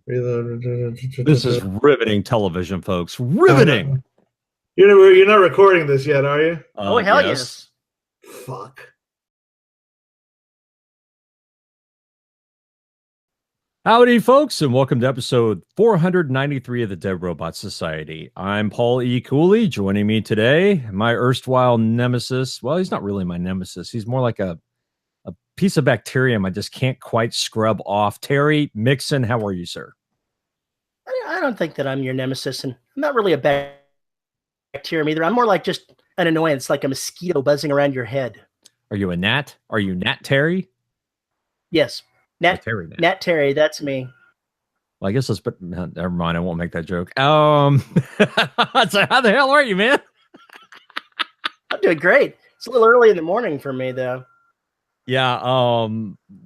This is riveting television, folks. Riveting. You're not recording this yet, are you? Oh, hell yes. Fuck. Howdy, folks, and welcome to episode 493 of the Dead Robot Society. I'm Paul E. Cooley. Joining me today, my erstwhile nemesis. Well, he's not really my nemesis. He's more like a piece of bacterium I just can't quite scrub off. Terry Mixon, how are you, sir? I don't think that I'm your nemesis, and I'm not really a bacterium either. I'm more like just an annoyance, like a mosquito buzzing around your head. Are you a gnat? Are you Nat Terry? Yes. Nat Terry, that's me. Well, I guess let's put, never mind, I won't make that joke. So how the hell are you, man? I'm doing great. It's a little early in the morning for me, though. Yeah,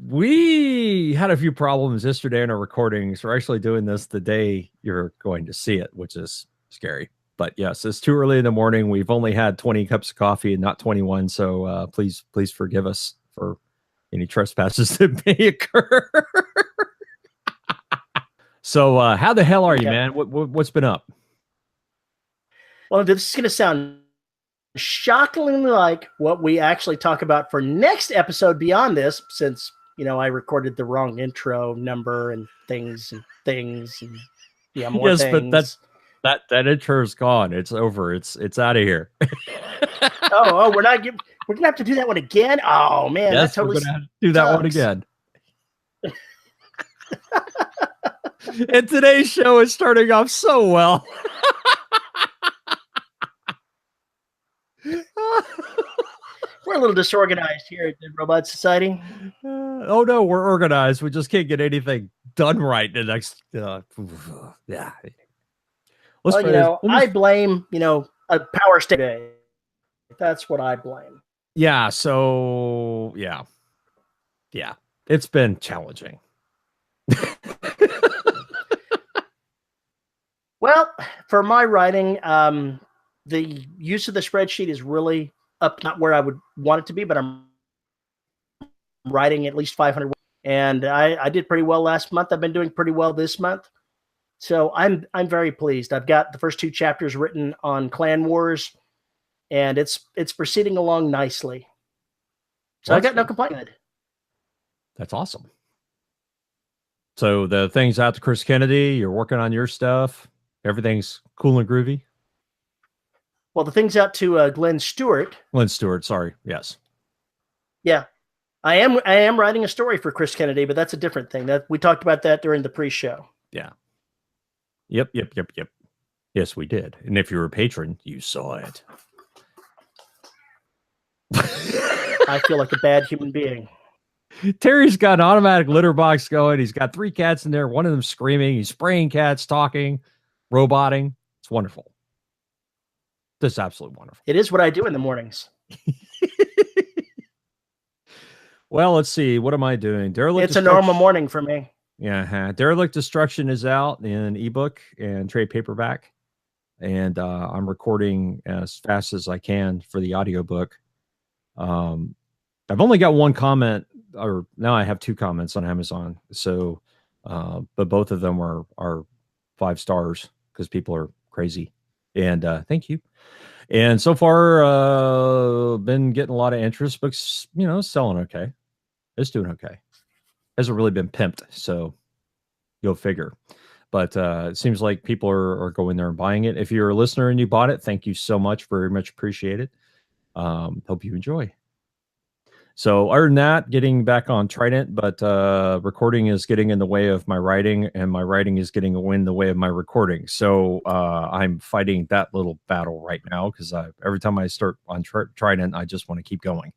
we had a few problems yesterday in our recordings. We're actually doing this the day you're going to see it, which is scary. But yes, it's too early in the morning. We've only had 20 cups of coffee and not 21. So please forgive us for any trespasses that may occur. So how the hell are you, man? What's been up? Well, this is going to sound shockingly like what we actually talk about for next episode beyond this, since, you know, I recorded the wrong intro number and things and yeah, more yes, things. But that intro is gone. It's over. It's out of here. oh, we're gonna have to do that one again. Oh man, yes, that totally we're gonna have to do that one again. And today's show is starting off so well. We're a little disorganized here at the Robot Society. Oh no, we're organized. We just can't get anything done right the next. Yeah. I blame a power state. That's what I blame. Yeah. So yeah, it's been challenging. Well, for my writing, the use of the spreadsheet is really up, not where I would want it to be, but I'm writing at least 500. And I did pretty well last month. I've been doing pretty well this month. So I'm very pleased. I've got the first 2 chapters written on Clan Wars, and it's proceeding along nicely. So I got no complaint. That's awesome. So the things out to Chris Kennedy, you're working on your stuff. Everything's cool and groovy. Well, the thing's out to Glenn Stewart. Glenn Stewart, sorry. Yes. Yeah. I am writing a story for Chris Kennedy, but that's a different thing. That we talked about that during the pre-show. Yeah. Yep. Yes, we did. And if you're a patron, you saw it. I feel like a bad human being. Terry's got an automatic litter box going. He's got 3 cats in there. One of them screaming. He's spraying cats, talking, roboting. It's wonderful. This is absolutely wonderful. It is what I do in the mornings. Well, let's see. What am I doing? It's a normal morning for me. Yeah. Derelict Destruction is out in ebook and trade paperback. And I'm recording as fast as I can for the audiobook. I've only got 1 comment, or now I have 2 comments on Amazon. So, but both of them are 5 stars because people are crazy. And thank you. And so far, been getting a lot of interest. Books, selling okay. It's doing okay. Hasn't really been pimped, so go figure. But it seems like people are going there and buying it. If you're a listener and you bought it, thank you so much. Very much appreciate it. Hope you enjoy. So other than that, getting back on Trident, but recording is getting in the way of my writing, and my writing is getting in the way of my recording. So I'm fighting that little battle right now because every time I start on Trident, I just want to keep going.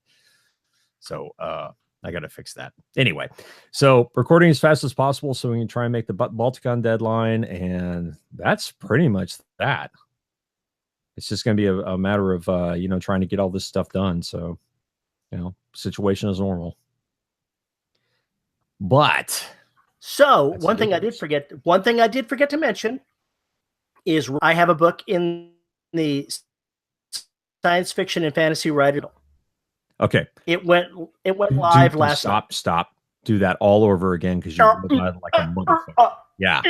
So I got to fix that. Anyway, so recording as fast as possible so we can try and make the Balticon deadline, and that's pretty much that. It's just going to be a matter of, trying to get all this stuff done. So, situation is normal. But so one thing I did forget to mention is I have a book in the science fiction and fantasy writer. Okay. It went live last night. Stop. do that all over again because you read like a motherfucker. Yeah.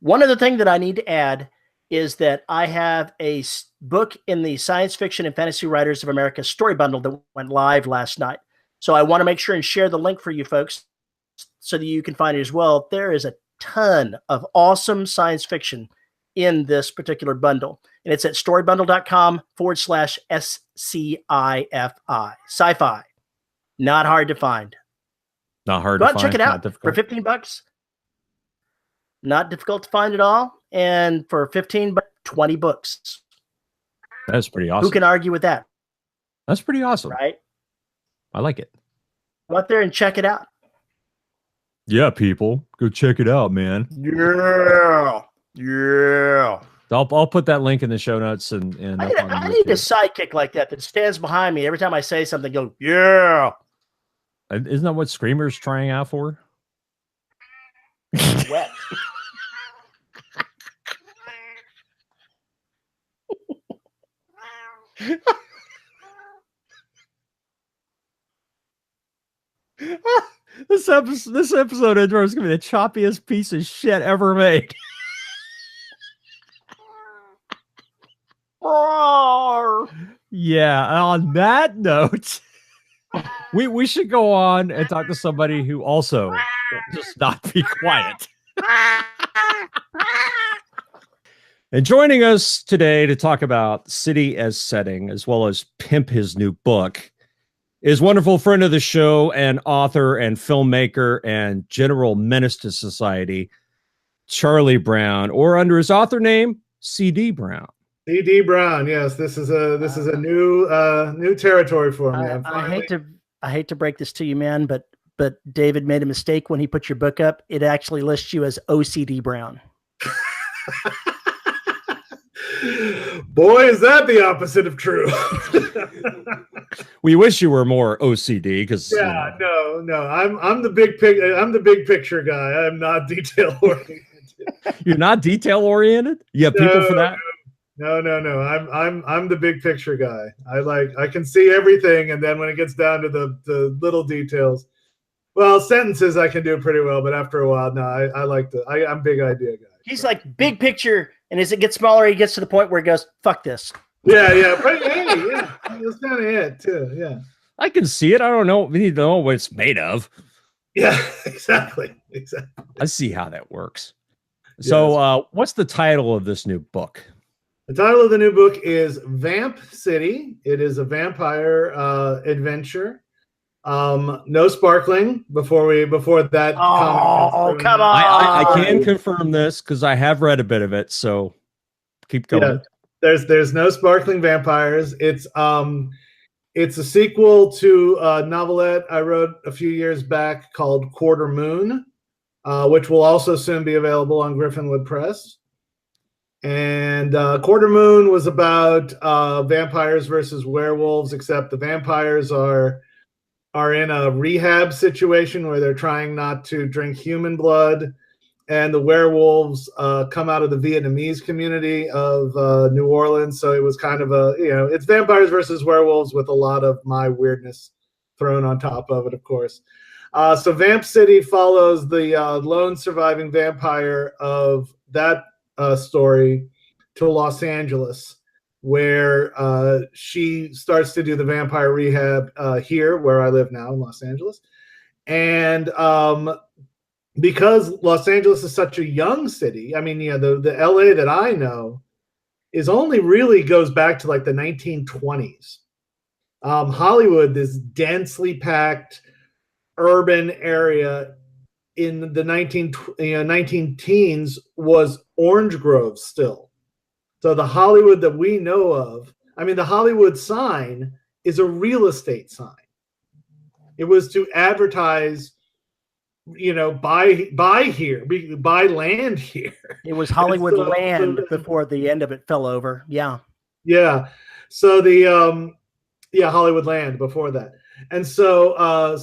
One other thing that I need to add is that I have a book in the Science Fiction and Fantasy Writers of America story bundle that went live last night. So I want to make sure and share the link for you folks so that you can find it as well. There is a ton of awesome science fiction in this particular bundle. And it's at storybundle.com/SCIFI. Sci-fi. Not hard to find. Not hard Go to out and find. check it out for $15. Not difficult to find at all. And for 15, 20 books. That's pretty awesome. Who can argue with that? That's pretty awesome. Right? I like it. Go out there and check it out. Yeah, people. Go check it out, man. Yeah. Yeah. I'll put that link in the show notes and I need a sidekick like that stands behind me every time I say something. Go, yeah. Isn't that what Screamer's trying out for? Wet. This episode intro is gonna be the choppiest piece of shit ever made. Yeah, on that note, we should go on and talk to somebody who also just not be quiet. And joining us today to talk about city as setting, as well as pimp his new book, is wonderful friend of the show and author and filmmaker and general menace to society, Charlie Brown, or under his author name, CD Brown. CD Brown, yes, this is a new territory for me. I hate to break this to you, man, but David made a mistake when he put your book up. It actually lists you as OCD Brown. Boy, is that the opposite of true. We wish you were more OCD because no, I'm the big picture guy. I'm not detail oriented. You're not detail oriented? You have people for that? No. I'm the big picture guy. I can see everything, and then when it gets down to the little details, well, sentences I can do pretty well, but after a while, no, I'm big idea guy. He's like big picture, and as it gets smaller, he gets to the point where he goes, "Fuck this." Yeah, but yeah, that's kind of it too. Yeah, I can see it. I don't know. We need to know what it's made of. Yeah, exactly. I see how that works. So, what's the title of this new book? The title of the new book is Vamp City. It is a vampire adventure. No sparkling before that. Oh, come on! I can confirm this because I have read a bit of it. So keep going. Yeah, there's no sparkling vampires. It's a sequel to a novelette I wrote a few years back called Quarter Moon, which will also soon be available on Griffinwood Press. And Quarter Moon was about vampires versus werewolves, except the vampires are in a rehab situation where they're trying not to drink human blood, and the werewolves come out of the Vietnamese community of New Orleans. So it was kind of it's vampires versus werewolves with a lot of my weirdness thrown on top of it, of course. So Vamp City follows the lone surviving vampire of that story to Los Angeles, where she starts to do the vampire rehab here, where I live now in Los Angeles. And because Los Angeles is such a young city, I mean, the LA that I know is only really goes back to like the 1920s. Hollywood, this densely packed urban area in the 19 teens was orange groves still. So the Hollywood that we know of, I mean, the Hollywood sign is a real estate sign. It was to advertise, buy here, buy land here. It was Hollywood land before the end of it fell over. Yeah. Yeah. So Hollywood land before that. And so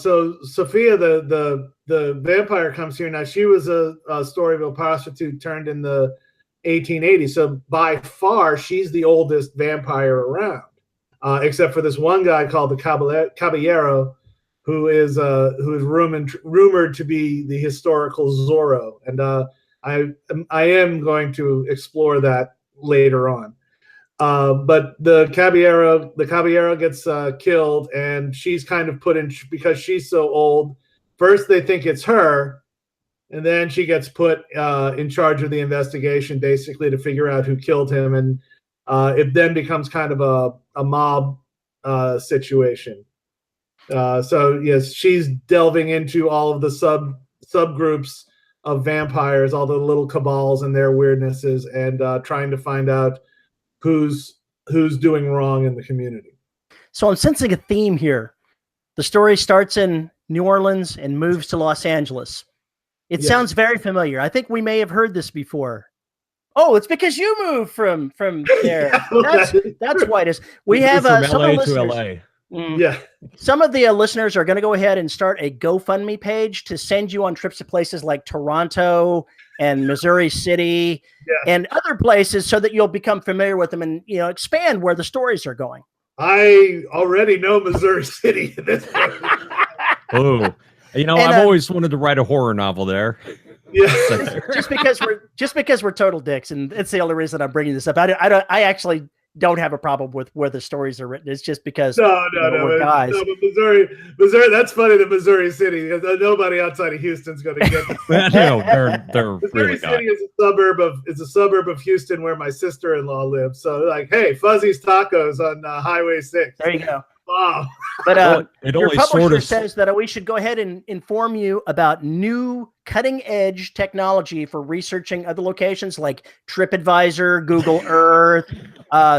Sophia, the vampire, comes here. Now, she was a Storyville prostitute turned in the 1880s. So by far, she's the oldest vampire around. except for this one guy called the Caballero, who is rumored to be the historical Zorro, and I am going to explore that later on. But the Caballero gets killed, and she's kind of put in because she's so old. First, they think it's her, and then she gets put in charge of the investigation, basically to figure out who killed him, and it then becomes kind of a mob situation. So yes, she's delving into all of the subgroups of vampires, all the little cabals and their weirdnesses, and trying to find out who's doing wrong in the community. So I'm sensing a theme here. The story starts in New Orleans and moves to Los Angeles. It sounds very familiar. I think we may have heard this before. Oh, it's because you moved from there. That's why it is. We have from some LA listeners. to LA. Yeah. Some of the listeners are going to go ahead and start a GoFundMe page to send you on trips to places like Toronto and Missouri City and other places so that you'll become familiar with them and, expand where the stories are going. I already know Missouri City at this point. Oh, I've always wanted to write a horror novel there. Yeah. just because we're total dicks, and it's the only reason I'm bringing this up. I actually don't have a problem with where the stories are written. It's just because we're guys. No, but Missouri. That's funny. The Missouri City, because nobody outside of Houston's going to get that. No, they're Missouri really City is a suburb of Houston where my sister-in-law lives. So like, hey, Fuzzy's Tacos on Highway 6. There you go. Wow. But it your only publisher sort of says that we should go ahead and inform you about new cutting-edge technology for researching other locations like TripAdvisor, Google Earth,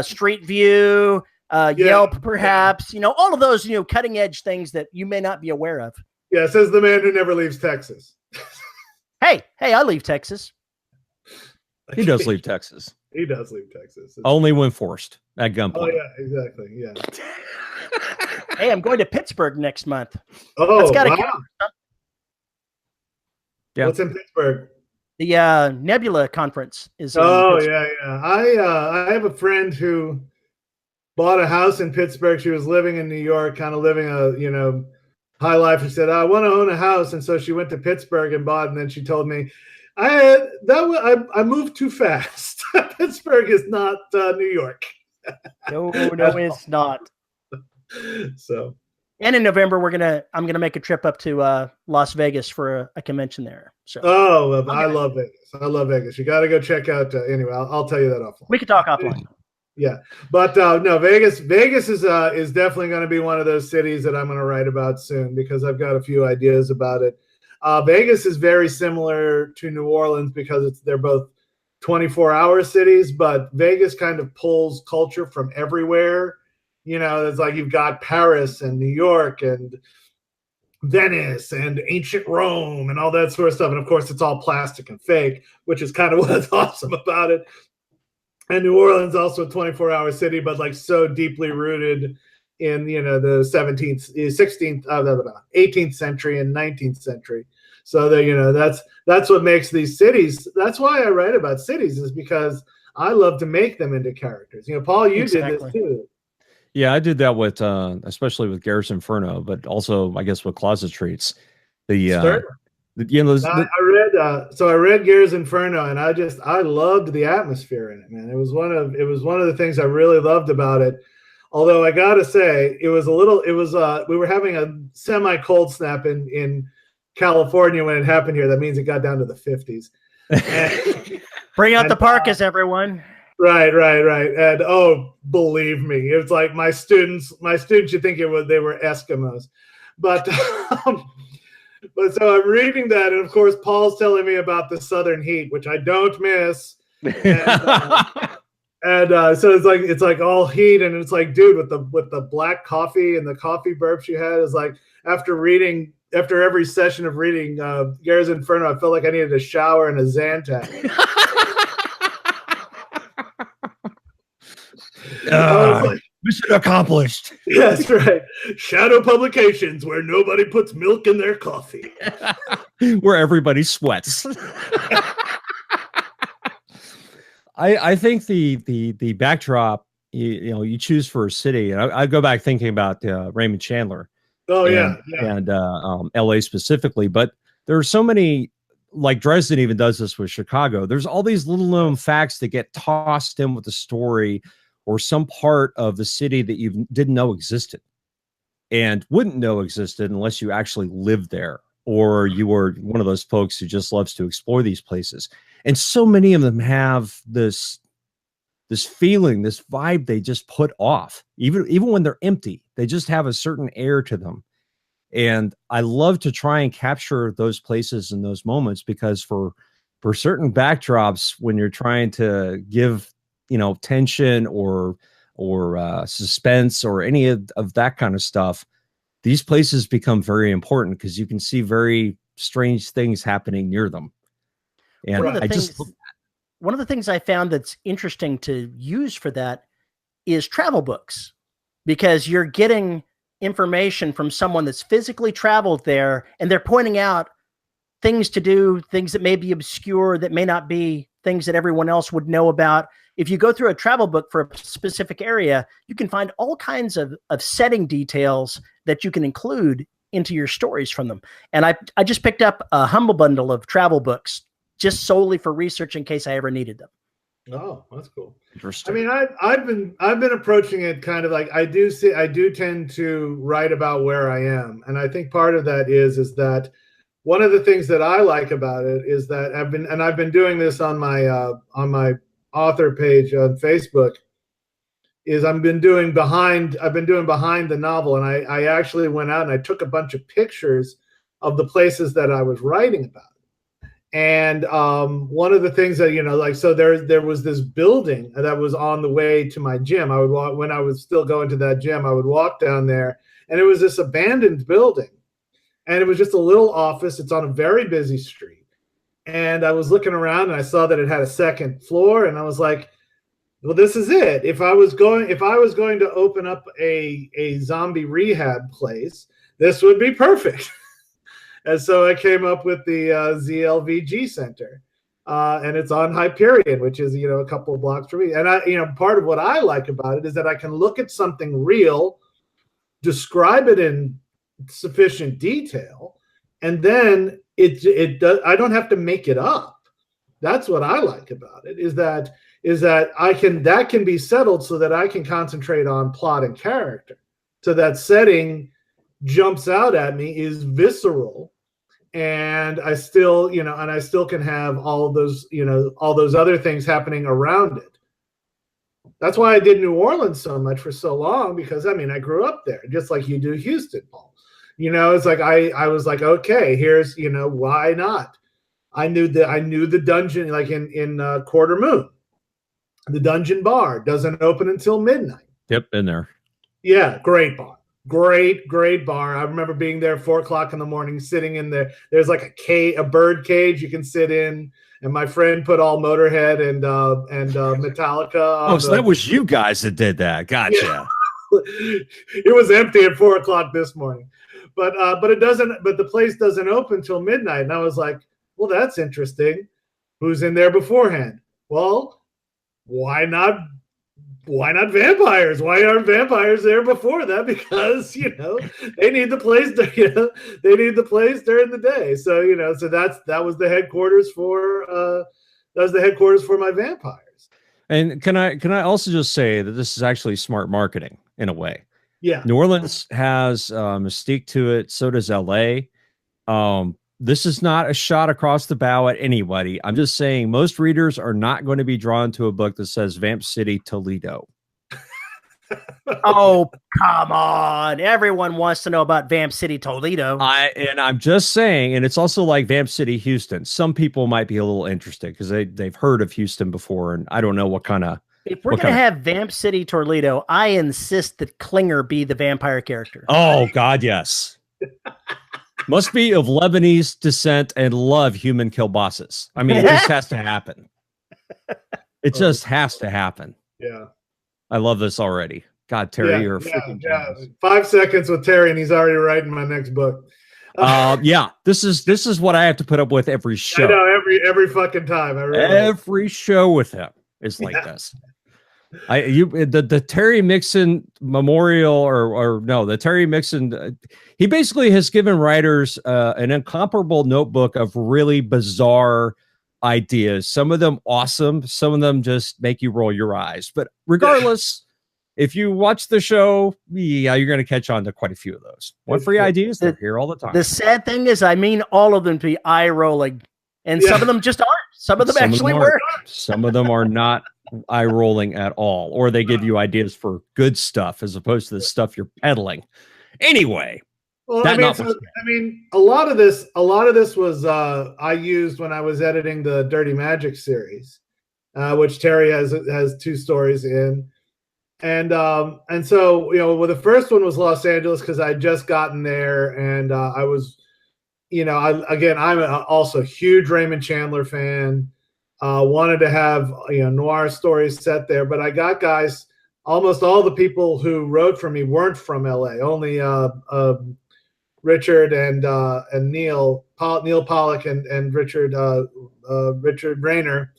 Street View, Yelp, perhaps. All of those cutting-edge things that you may not be aware of. Yeah, says the man who never leaves Texas. Hey, I leave Texas. He does leave Texas. He does leave Texas. Only when forced at gunpoint. Oh yeah, exactly. Yeah. Hey, I'm going to Pittsburgh next month. Oh, That's gotta wow. count. Yeah. What's in Pittsburgh? The Nebula conference is. Oh yeah. I have a friend who bought a house in Pittsburgh. She was living in New York, kind of living a high life. She said, "I want to own a house," and so she went to Pittsburgh and bought. And then she told me, I moved too fast. Pittsburgh is not New York. No, it's not. So, and in November I'm gonna make a trip up to Las Vegas for a convention there. So I love Vegas. I love Vegas. You got to go check out. Anyway, I'll tell you that offline. We could talk offline. Yeah, but no, Vegas is definitely going to be one of those cities that I'm going to write about soon because I've got a few ideas about it. Vegas is very similar to New Orleans because they're both 24-hour cities, but Vegas kind of pulls culture from everywhere. It's like you've got Paris and New York and Venice and ancient Rome and all that sort of stuff. And of course, it's all plastic and fake, which is kind of what's awesome about it. And New Orleans also a 24-hour city, but like so deeply rooted in the 17th, 16th, 18th century and 19th century. So that's what makes these cities. That's why I write about cities, is because I love to make them into characters. Paul, you did this too. Yeah, I did that with especially with Garrett's Inferno, but also I guess with Closet Streets. I read Garrett's Inferno, and I loved the atmosphere in it, man. It was one of the things I really loved about it. Although I gotta say, we were having a semi cold snap in California when it happened here. That means it got down to the 50s. Bring out the parkas, everyone. Right. And believe me, it's like my students you think they were Eskimos. But but so I'm reading that, and of course Paul's telling me about the Southern heat, which I don't miss. And so it's like all heat, and it's like, dude, with the black coffee and the coffee burps you had, is like after every session of reading Garrett's Inferno, I felt like I needed a shower and a Zantac. Mission accomplished. Yes, right. Shadow Publications, where nobody puts milk in their coffee. Where everybody sweats. I think the backdrop you choose for a city, and I go back thinking about Raymond Chandler. Oh and, yeah. and LA specifically, but there are so many, like Dresden even does this with Chicago. There's all these little known facts that get tossed in with the story or some part of the city that you didn't know existed and wouldn't know existed unless you actually lived there, or you were one of those folks who just loves to explore these places. And so many of them have this feeling, this vibe they just put off, even when they're empty. They just have a certain air to them. And I love to try and capture those places and those moments, because for certain backdrops, when you're trying to give, tension or suspense or any of that kind of stuff, these places become very important because you can see very strange things happening near them. And one of the things I found that's interesting to use for that is travel books, because you're getting information from someone that's physically traveled there, and they're pointing out things to do, things that may be obscure, that may not be things that everyone else would know about. If you go through a travel book for a specific area, you can find all kinds of setting details that you can include into your stories from them. And I just picked up a humble bundle of travel books just solely for research in case I ever needed them. Oh, that's cool. Interesting. I mean, I've been approaching it kind of like I do tend to write about where I am, and I think part of that is that one of the things that I like about it is that I've been doing this on my author page on Facebook, is I've been doing behind the novel, and I actually went out and I took a bunch of pictures of the places that I was writing about. And one of the things that, so there was this building that was on the way to my gym. I would walk, when I was still going to that gym, I would walk down there, and it was this abandoned building. And it was just a little office. It's on a very busy street. And I was looking around, and I saw that it had a second floor, and I was like, well, this is it. If I was going to open up a zombie rehab place, this would be perfect. And so I came up with the ZLVG Center, and it's on Hyperion, which is a couple of blocks from me. And part of what I like about it is that I can look at something real, describe it in sufficient detail, and then I don't have to make it up. That's what I like about it. Is that that can be settled so that I can concentrate on plot and character. So that setting jumps out at me, is visceral. And I still, can have all of those, all those other things happening around it. That's why I did New Orleans so much for so long, because I grew up there, just like you do Houston, Paul. It's like I was like, okay, here's, why not? I knew the dungeon, like in Quarter Moon, the dungeon bar doesn't open until midnight. Yep, in there. Yeah, great bar. Great bar. I remember being there 4 o'clock in the morning, sitting in there. There's like a bird cage you can sit in. And my friend put all Motorhead and Metallica. Oh, so that was you guys that did that. Gotcha. Yeah. It was empty at 4 o'clock this morning, but the place doesn't open till midnight. And I was like, well, that's interesting. Who's in there beforehand? Well, why not vampires? Why aren't vampires there before that? Because they need the place. They need the place during the day. So so that was the headquarters for my vampires. And can I also just say that this is actually smart marketing in a way. Yeah, New Orleans has mystique to it. So does LA. This is not a shot across the bow at anybody. I'm just saying most readers are not going to be drawn to a book that says Vamp City, Toledo. Oh, come on. Everyone wants to know about Vamp City, Toledo. I'm just saying, and it's also like Vamp City, Houston. Some people might be a little interested because they've heard of Houston before, and I don't know what kind of... If we're going to have Vamp City, Toledo, I insist that Klinger be the vampire character. Oh, God, yes. Must be of Lebanese descent and love human kielbasa's. I mean, it just has to happen. It just has to happen. Yeah. I love this already. God, Terry, you're a freaking genius. 5 seconds with Terry, and he's already writing my next book. Yeah, this is what I have to put up with every show. I know, every fucking time. Every show with him is like this. The Terry Mixon Memorial or no, the Terry Mixon, he basically has given writers an incomparable notebook of really bizarre ideas. Some of them awesome, some of them just make you roll your eyes. But regardless, if you watch the show, yeah, you're going to catch on to quite a few of those. Want free ideas? They're here all the time. The sad thing is, I mean all of them to be eye rolling, and some of them just aren't. Some of them actually work. Some of them are not eye rolling at all, or they give you ideas for good stuff as opposed to the stuff you're peddling. Anyway, well, I mean, a lot of this was I used when I was editing the Dirty Magic series, which Terry has 2 stories in, and so well, the first one was Los Angeles because I'd just gotten there, and I was, I'm also a huge Raymond Chandler fan. Wanted to have noir stories set there, but I got guys. Almost all the people who wrote for me weren't from LA. Only Richard and Neil Pollock and Richard Rayner.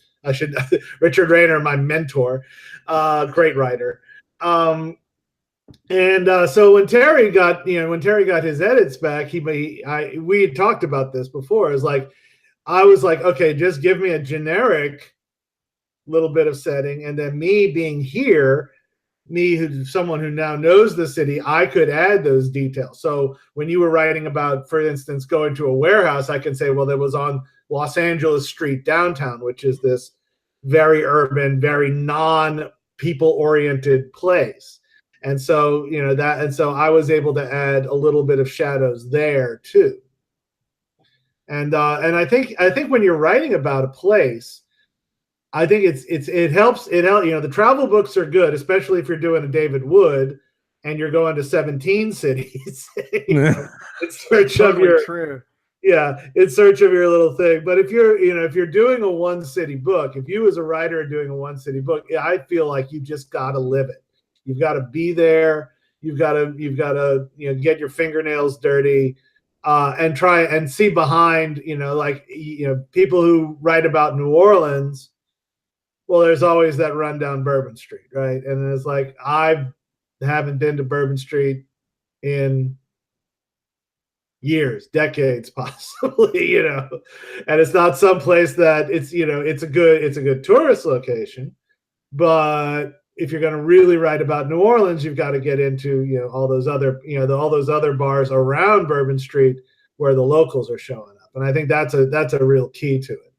Richard Rayner, my mentor, great writer. So when Terry got his edits back, we had talked about this before. It's like, I was like, okay, just give me a generic little bit of setting, and then me being here, who's someone who now knows the city, I could add those details. So when you were writing about, for instance, going to a warehouse, I can say, well, that was on Los Angeles Street downtown, which is this very urban, very non-people oriented place. And so, so I was able to add a little bit of shadows there too. And I think when you're writing about a place, I think it helps. The travel books are good, especially if you're doing a David Wood and you're going to 17 cities in search of your in search of your little thing. But if you're doing a 1 city book, if you as a writer are doing a 1 city book, I feel like you just got to live it. You've got to be there. You've got to get your fingernails dirty. And try and see behind, people who write about New Orleans. Well, there's always that run down Bourbon Street, right? And it's like, I haven't been to Bourbon Street in years, decades, possibly, and it's not someplace that it's a good tourist location, but if you're going to really write about New Orleans, you've got to get into all those other bars around Bourbon Street where the locals are showing up, and I think that's a real key to it.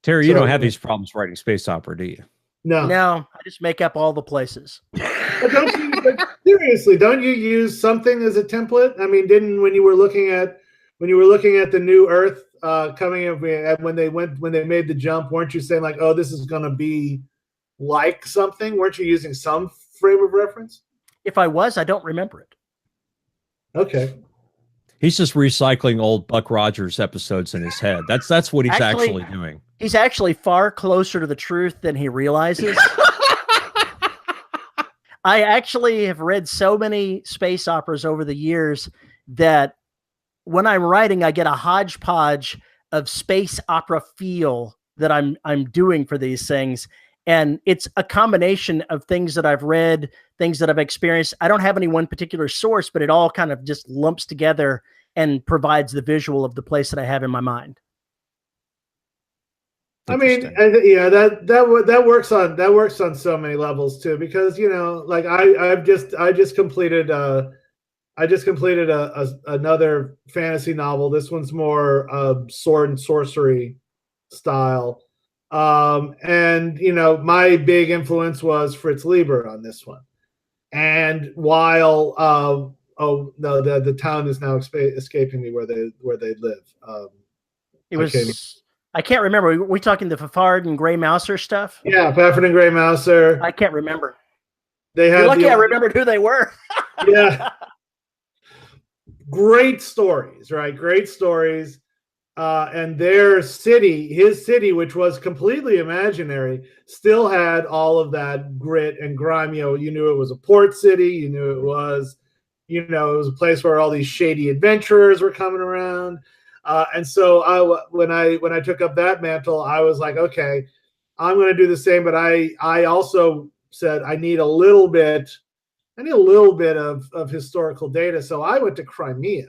Terry, you don't have these problems writing space opera, do you? No, I just make up all the places. But seriously, don't you use something as a template? I mean, when you were looking at the New Earth coming in, when they made the jump, weren't you saying like, oh, this is going to be like something? Weren't you using some frame of reference? If I was, I don't remember it. Okay. He's just recycling old Buck Rogers episodes in his head. That's what he's actually doing. He's actually far closer to the truth than he realizes. I actually have read so many space operas over the years that when I'm writing, I get a hodgepodge of space opera feel that I'm doing for these things. And it's a combination of things that I've read, things that I've experienced. I don't have any one particular source, but it all kind of just lumps together and provides the visual of the place that I have in my mind. I mean, that works on so many levels too, because like I just completed another fantasy novel. This one's more sword and sorcery style. And my big influence was Fritz Lieber on this one. And while the town is now escaping me where they live. I can't remember. Are we talking the Fafard and Grey Mouser stuff? Yeah, Fafard and Grey Mouser. I can't remember. You're lucky I remembered who they were. Yeah. Great stories, right? Great stories. And his city, which was completely imaginary, still had all of that grit and grime. You knew it was a port city. You knew it was, it was a place where all these shady adventurers were coming around. And so when I took up that mantle, I was like, okay, I'm going to do the same. But I also said I need a little bit of historical data. So I went to Crimea.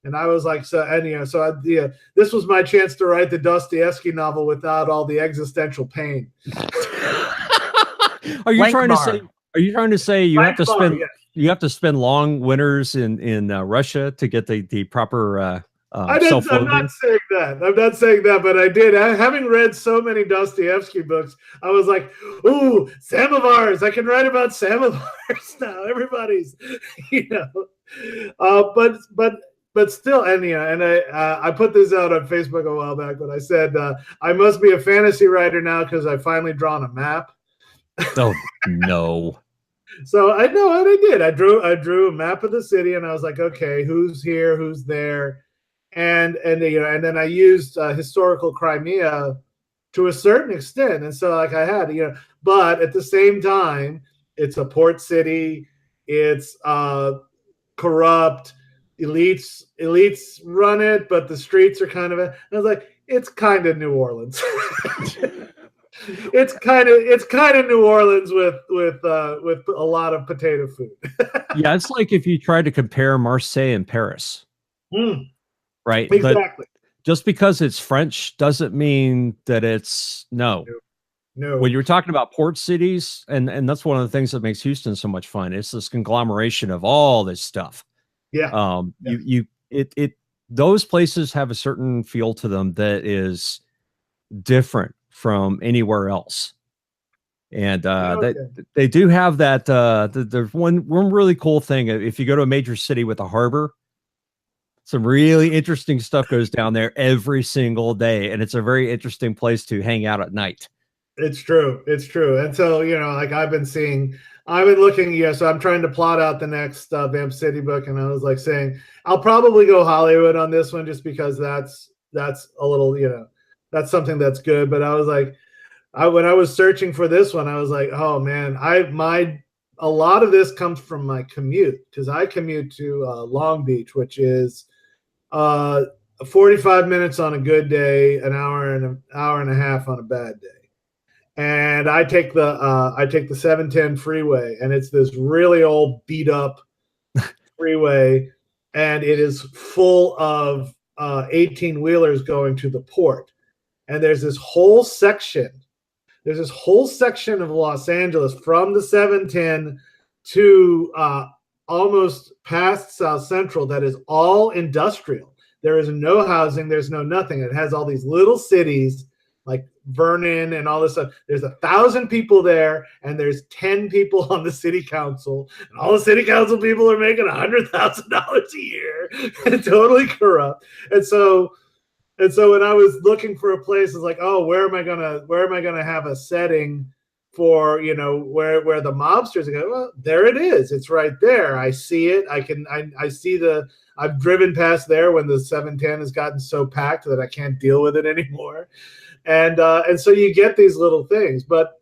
And I was like, this was my chance to write the Dostoevsky novel without all the existential pain. Are you trying to say you have to spend long winters in Russia to get the proper I'm not saying that. I'm not saying that, but I did. Having read so many Dostoevsky books, I was like, ooh, samovars. I can write about samovars now. Everybody's, but still, and I put this out on Facebook a while back, but I said I must be a fantasy writer now because I finally drawn a map. Oh no! So I know what I did. I drew a map of the city, and I was like, okay, who's here, who's there, and then I used historical Crimea to a certain extent, and so like I had but at the same time, it's a port city. It's corrupt. Elites run it, but the streets are kind of. I was like, it's kind of New Orleans. It's kind of New Orleans with a lot of potato food. Yeah, it's like if you tried to compare Marseille and Paris, right? Exactly. But just because it's French doesn't mean that it's no. When you're talking about port cities, and that's one of the things that makes Houston so much fun. It's this conglomeration of all this stuff. Yeah. Those places have a certain feel to them that is different from anywhere else. And they do have that. There's one really cool thing. If you go to a major city with a harbor, some really interesting stuff goes down there every single day. And it's a very interesting place to hang out at night. It's true. And so, like I've been looking, so I'm trying to plot out the next Vamp City book. And I was like saying, I'll probably go Hollywood on this one just because that's a little, that's something that's good. But I was like, when I was searching for this one, I was like, oh man, a lot of this comes from my commute because I commute to Long Beach, which is 45 minutes on a good day, an hour and a half on a bad day. And I take the 710 freeway, and it's this really old beat up freeway, and it is full of 18-wheelers going to the port. And there's this whole section of Los Angeles from the 710 to almost past South Central that is all industrial. There is no housing. There's no nothing. It has all these little cities like Vernon and all this stuff. There's 1,000 people there, and there's 10 people on the city council, and all the city council people are making $100,000 a year, and totally corrupt. And so when I was looking for a place, it's like, oh, where am I gonna have a setting for where the mobsters go? Well, there it is. It's right there. I see it. I see I've driven past there when the 710 has gotten so packed that I can't deal with it anymore. And so you get these little things, but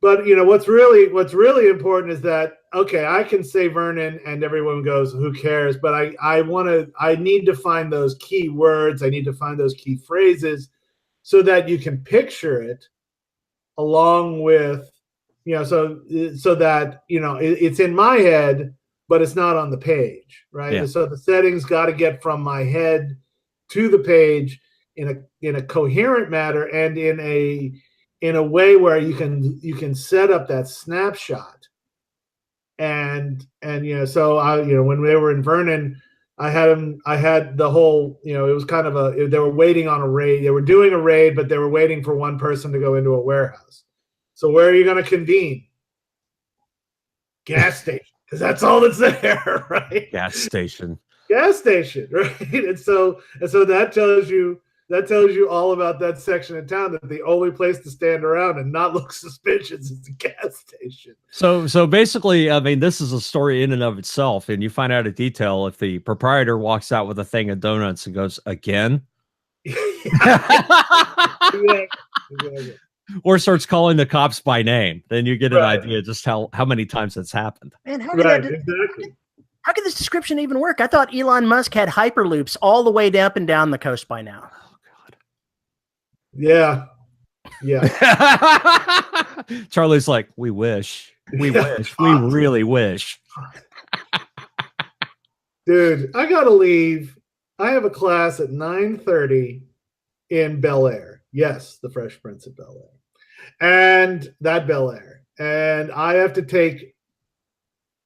what's really important is that, okay, I can say Vernon and everyone goes, who cares? But I need to find those key words. I need to find those key phrases so that you can picture it along with, so that, it's in my head, but it's not on the page. Right. Yeah. So the settings got to get from my head to the page in a coherent manner and in a way where you can set up that snapshot. And so when they were in Vernon, I had the whole, it was kind of they were waiting on a raid. They were doing a raid, but they were waiting for one person to go into a warehouse. So where are you going to convene? Gas station, because that's all that's there, right? Gas station, right? And so that tells you all about that section of town, that the only place to stand around and not look suspicious is the gas station. So basically, I mean, this is a story in and of itself, and you find out a detail if the proprietor walks out with a thing of donuts and goes, again? Exactly. Or starts calling the cops by name. Then you get an idea just how many times it's happened. Man, how could this description even work? I thought Elon Musk had hyperloops all the way up and down the coast by now. Yeah. Yeah. Charlie's like, we wish. We wish. We really wish. Dude, I gotta leave. I have a class at 9:30 in Bel Air. Yes, the Fresh Prince of Bel Air. And that Bel Air. And I have to take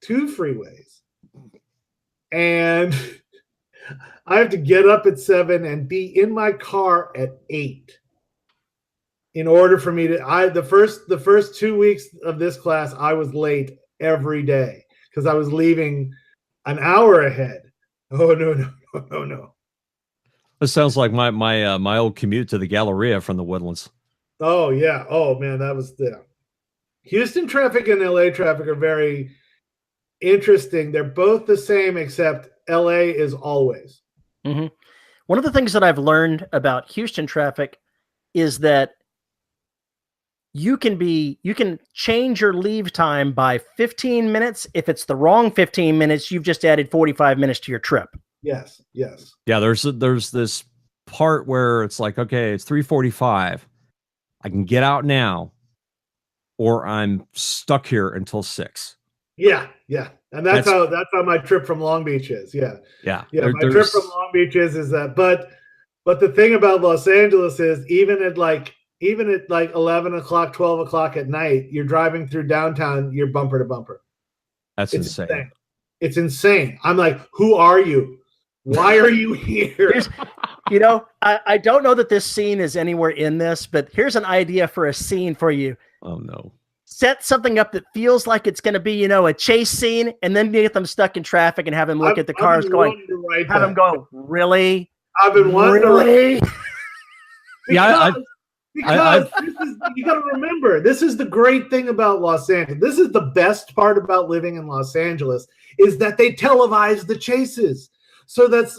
2 freeways. And I have to get up at 7 and be in my car at 8 in order for me to the first 2 weeks of this class I was late every day because I was leaving an hour ahead. Oh no. This sounds like my old commute to the Galleria from the Woodlands. Oh yeah. Oh man, that was Houston traffic and LA traffic are very interesting. They're both the same except LA is always. Mm-hmm. One of the things that I've learned about Houston traffic is that you can change your leave time by 15 minutes. If it's the wrong 15 minutes, you've just added 45 minutes to your trip. Yes. Yeah, there's this part where it's like, okay, it's 3:45. I can get out now, or I'm stuck here until 6. Yeah. And that's how my trip from Long Beach is. Yeah. My trip from Long Beach is that. But the thing about Los Angeles is even at like 11 o'clock, 12 o'clock at night, you're driving through downtown, you're bumper to bumper. It's insane. It's insane. I'm like, who are you? Why are you here? I don't know that this scene is anywhere in this, but here's an idea for a scene for you. Oh no. Set something up that feels like it's going to be, a chase scene, and then get them stuck in traffic and have them look at the cars going, have them go, really? I've been wondering. Really? Because you got to remember, this is the great thing about Los Angeles. This is the best part about living in Los Angeles is that they televise the chases. So that's,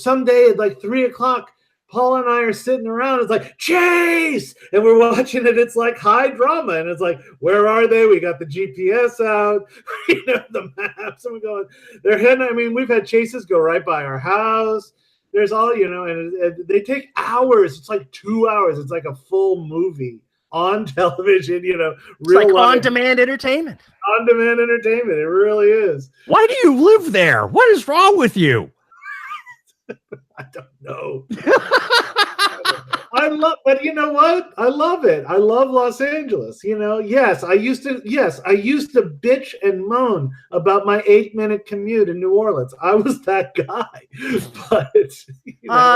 someday at like 3 o'clock, Paul and I are sitting around. It's like, chase! And we're watching it. It's like high drama. And it's like, where are they? We got the GPS out, the maps. And we're going, they're heading. I mean, we've had chases go right by our house. There's all, and they take hours. It's like 2 hours. It's like a full movie on television, it's like on-demand entertainment. On-demand entertainment. It really is. Why do you live there? What is wrong with you? I don't know. But you know what? I love it. I love Los Angeles. Yes, I used to bitch and moan about my 8-minute commute in New Orleans. I was that guy. But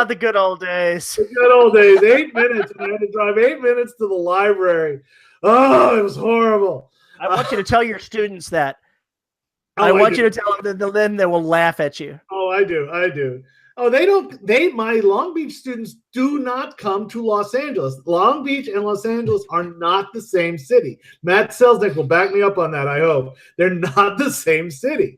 the good old days. The good old days. 8 minutes, and I had to drive 8 minutes to the library. Oh, it was horrible. I want you to tell your students that. I want you to tell them that, then they will laugh at you. Oh, I do. Oh, my Long Beach students do not come to Los Angeles. Long Beach and Los Angeles are not the same city. Matt Selznick will back me up on that, I hope. They're not the same city.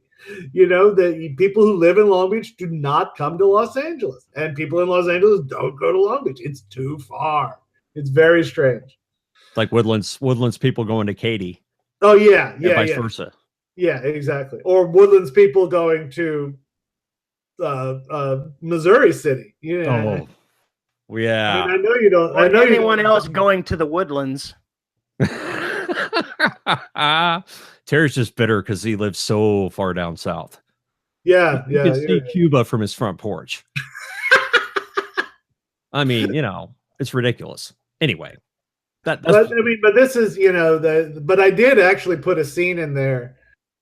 The people who live in Long Beach do not come to Los Angeles. And people in Los Angeles don't go to Long Beach. It's too far. It's very strange. Like Woodlands people going to Katy. Oh, yeah. And vice versa. Yeah, exactly. Or Woodlands people going to Missouri City. Oh, yeah. I know you don't. Or anyone else going to the Woodlands. Terry's just bitter because he lives so far down south. Yeah. You can see Cuba from his front porch. I mean, it's ridiculous. Anyway, but this is but I did actually put a scene in there.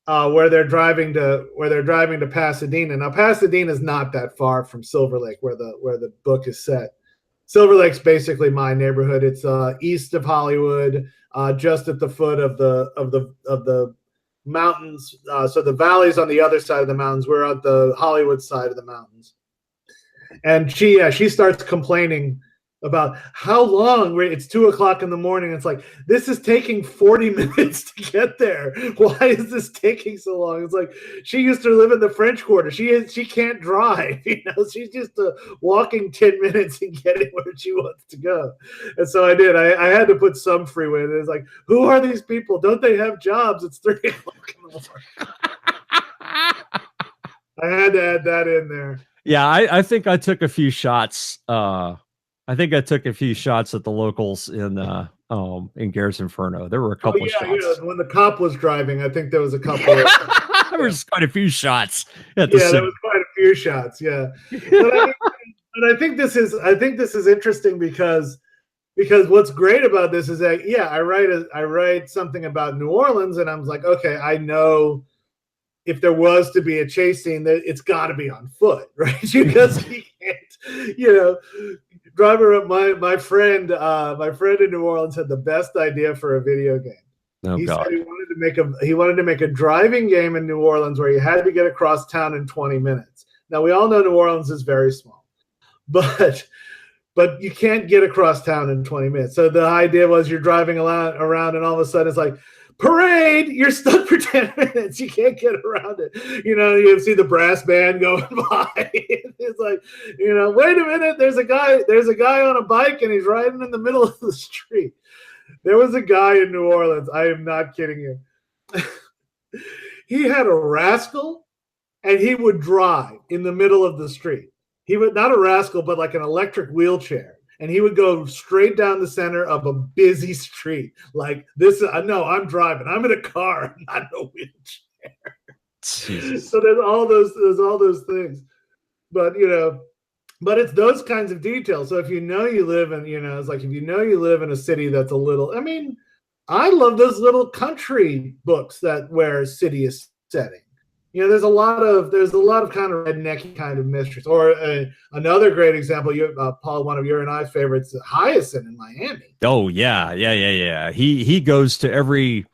Where they're driving to Pasadena. Now Pasadena is not that far from Silver Lake, where the book is set. Silver Lake's basically my neighborhood. It's east of Hollywood, just at the foot of the mountains. So the valley's on the other side of the mountains. We're at the Hollywood side of the mountains. And she starts complaining about how long. It's 2 o'clock in the morning. It's like, this is taking 40 minutes to get there. Why is this taking so long? It's like, she used to live in the French Quarter. She can't drive. She's just walking 10 minutes and getting where she wants to go. And so I did. I had to put some freeway. And it's like, who are these people? Don't they have jobs? It's 3 o'clock in the morning. I had to add that in there. Yeah, I think I took a few shots. I think I took a few shots at the locals in Garrison Inferno. There were a couple of shots. Yeah. When the cop was driving, I think there was a couple. There was quite a few shots at the there was quite a few shots. Yeah, but I think this is interesting because what's great about this is that I write something about New Orleans, and I'm like, okay, I know if there was to be a chase scene, that it's got to be on foot, right? Because you can't, driver. My friend in New Orleans had the best idea for a video game. He said he wanted to make a driving game in New Orleans where you had to get across town in 20 minutes. Now we all know New Orleans is very small, but you can't get across town in 20 minutes. So the idea was you're driving around and all of a sudden it's like, parade, you're stuck for 10 minutes. You can't get around it. You see the brass band going by. It's like, wait a minute, there's a guy on a bike and he's riding in the middle of the street. There was a guy in New Orleans, I am not kidding you. He had a rascal and he would drive in the middle of the street. He would, not a rascal, but like an electric wheelchair. And he would go straight down the center of a busy street. Like this, no, I'm driving. I'm in a car, not a wheelchair. Jesus. So there's all those things. But but it's those kinds of details. So if you live in, it's like if you live in a city that's a little, I mean, I love those little country books where a city is setting. There's a lot of kind of rednecky kind of mysteries. Or another great example, Paul, one of your and I's favorites, Hyacinth in Miami. Oh yeah. He goes to every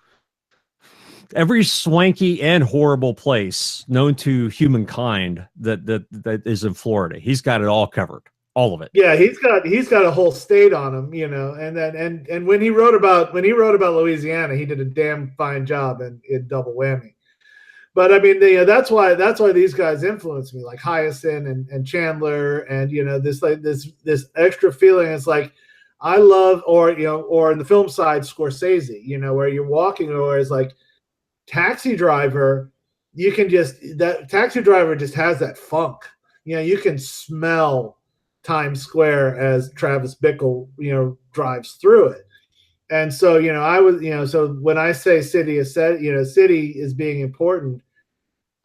swanky and horrible place known to humankind that is in Florida. He's got it all covered, all of it. Yeah, he's got a whole state on him, and when he wrote about Louisiana, he did a damn fine job in Double Whammy. But I mean, that's why these guys influence me, like Hyacinth and Chandler, and this extra feeling. It's like I love, or in the film side, Scorsese, where you're walking, or it's like Taxi Driver. Taxi Driver just has that funk. You can smell Times Square as Travis Bickle, drives through it. And so, I was, so when I say city is being important,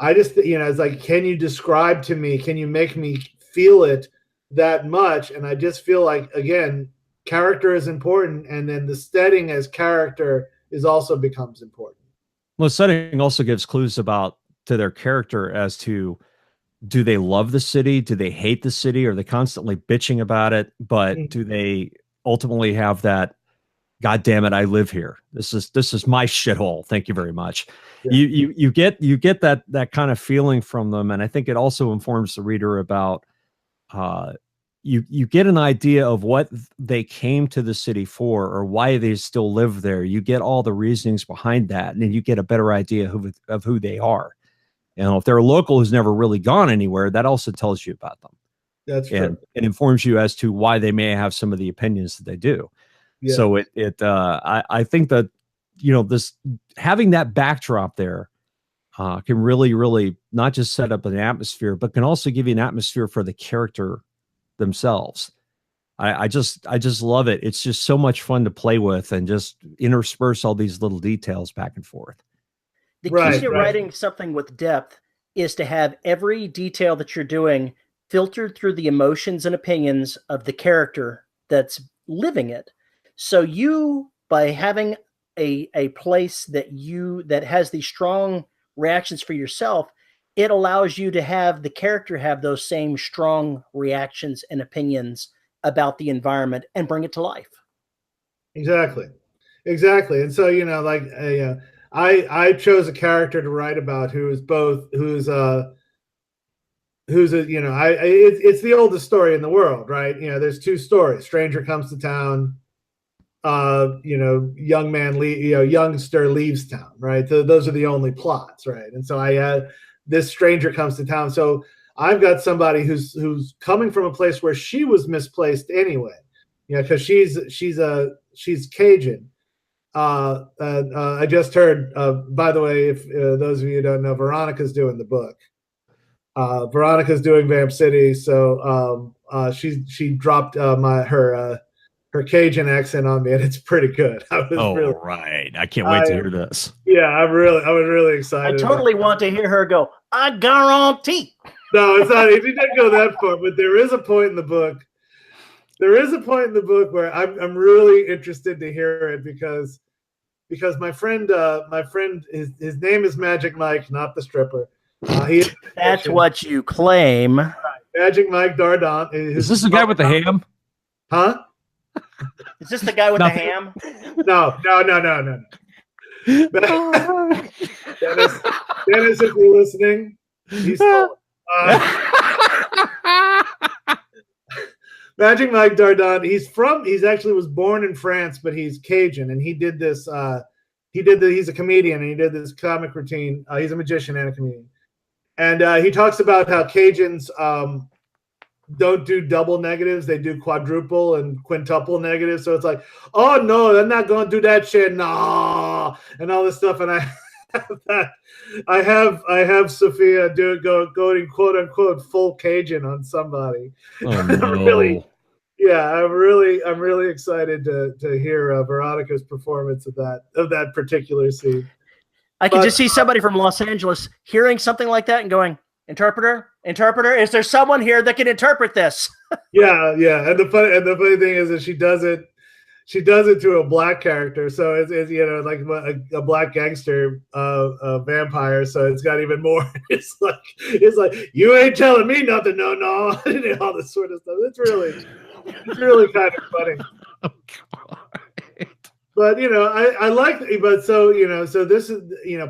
I just, it's like, can you describe to me, can you make me feel it that much? And I just feel like, again, character is important. And then the setting as character also becomes important. Well, setting also gives clues to their character as to, do they love the city? Do they hate the city? Are they constantly bitching about it? But do they ultimately have that, God damn it, I live here. This is my shithole. Thank you very much. Yeah. You get that kind of feeling from them. And I think it also informs the reader about you get an idea of what they came to the city for, or why they still live there. You get all the reasonings behind that, and then you get a better idea of who they are. If they're a local who's never really gone anywhere, that also tells you about them. That's true. And it informs you as to why they may have some of the opinions that they do. Yeah. So I think that, this having that backdrop there can really, really not just set up an atmosphere, but can also give you an atmosphere for the character themselves. I just love it. It's just so much fun to play with and just intersperse all these little details back and forth. The key to writing something with depth is to have every detail that you're doing filtered through the emotions and opinions of the character that's living it. So you, by having a place that has these strong reactions for yourself, it allows you to have the character have those same strong reactions and opinions about the environment and bring it to life. Exactly. And so, I chose a character to write about it's the oldest story in the world, right? There's two stories. Stranger comes to town, youngster leaves town, right? Those are the only plots, right? And so I had this stranger comes to town. So I've got somebody who's coming from a place where she was misplaced anyway, because she's Cajun. I just heard, by the way, if those of you who don't know, Veronica's doing the book. Veronica's doing Vamp City. So she dropped her Cajun accent on me, and it's pretty good. Right. I can't wait to hear this. Yeah, I was really excited. I totally want to hear her go, I guarantee. No, it's not. He didn't go that far, but there is a point in the book. There is a point in the book where I'm really interested to hear it because my friend, his name is Magic Mike, not the stripper. That's what you claim. Right. Magic Mike Dardant. Is this the guy with the ham? Huh? Is this the guy with the ham? No. Dennis, if you're listening, he's Magic Mike Dardant. He's actually was born in France, but he's Cajun, and he did this. He's a comedian, and he did this comic routine. He's a magician and a comedian, and he talks about how Cajuns don't do double negatives; they do quadruple and quintuple negatives. So it's like, oh no, they're not going to do that shit, no, and all this stuff. And I have Sophia going quote unquote full Cajun on somebody. Oh, no. I'm really excited to hear Veronica's performance of that particular scene. I could just see somebody from Los Angeles hearing something like that and going, interpreter, is there someone here that can interpret this? Yeah. And the funny thing is that she does it to a black character, so it's like a black gangster vampire, so it's got even more. It's like you ain't telling me nothing, no, all this sort of stuff. It's really kind of funny. Oh, God. But I like, but so this is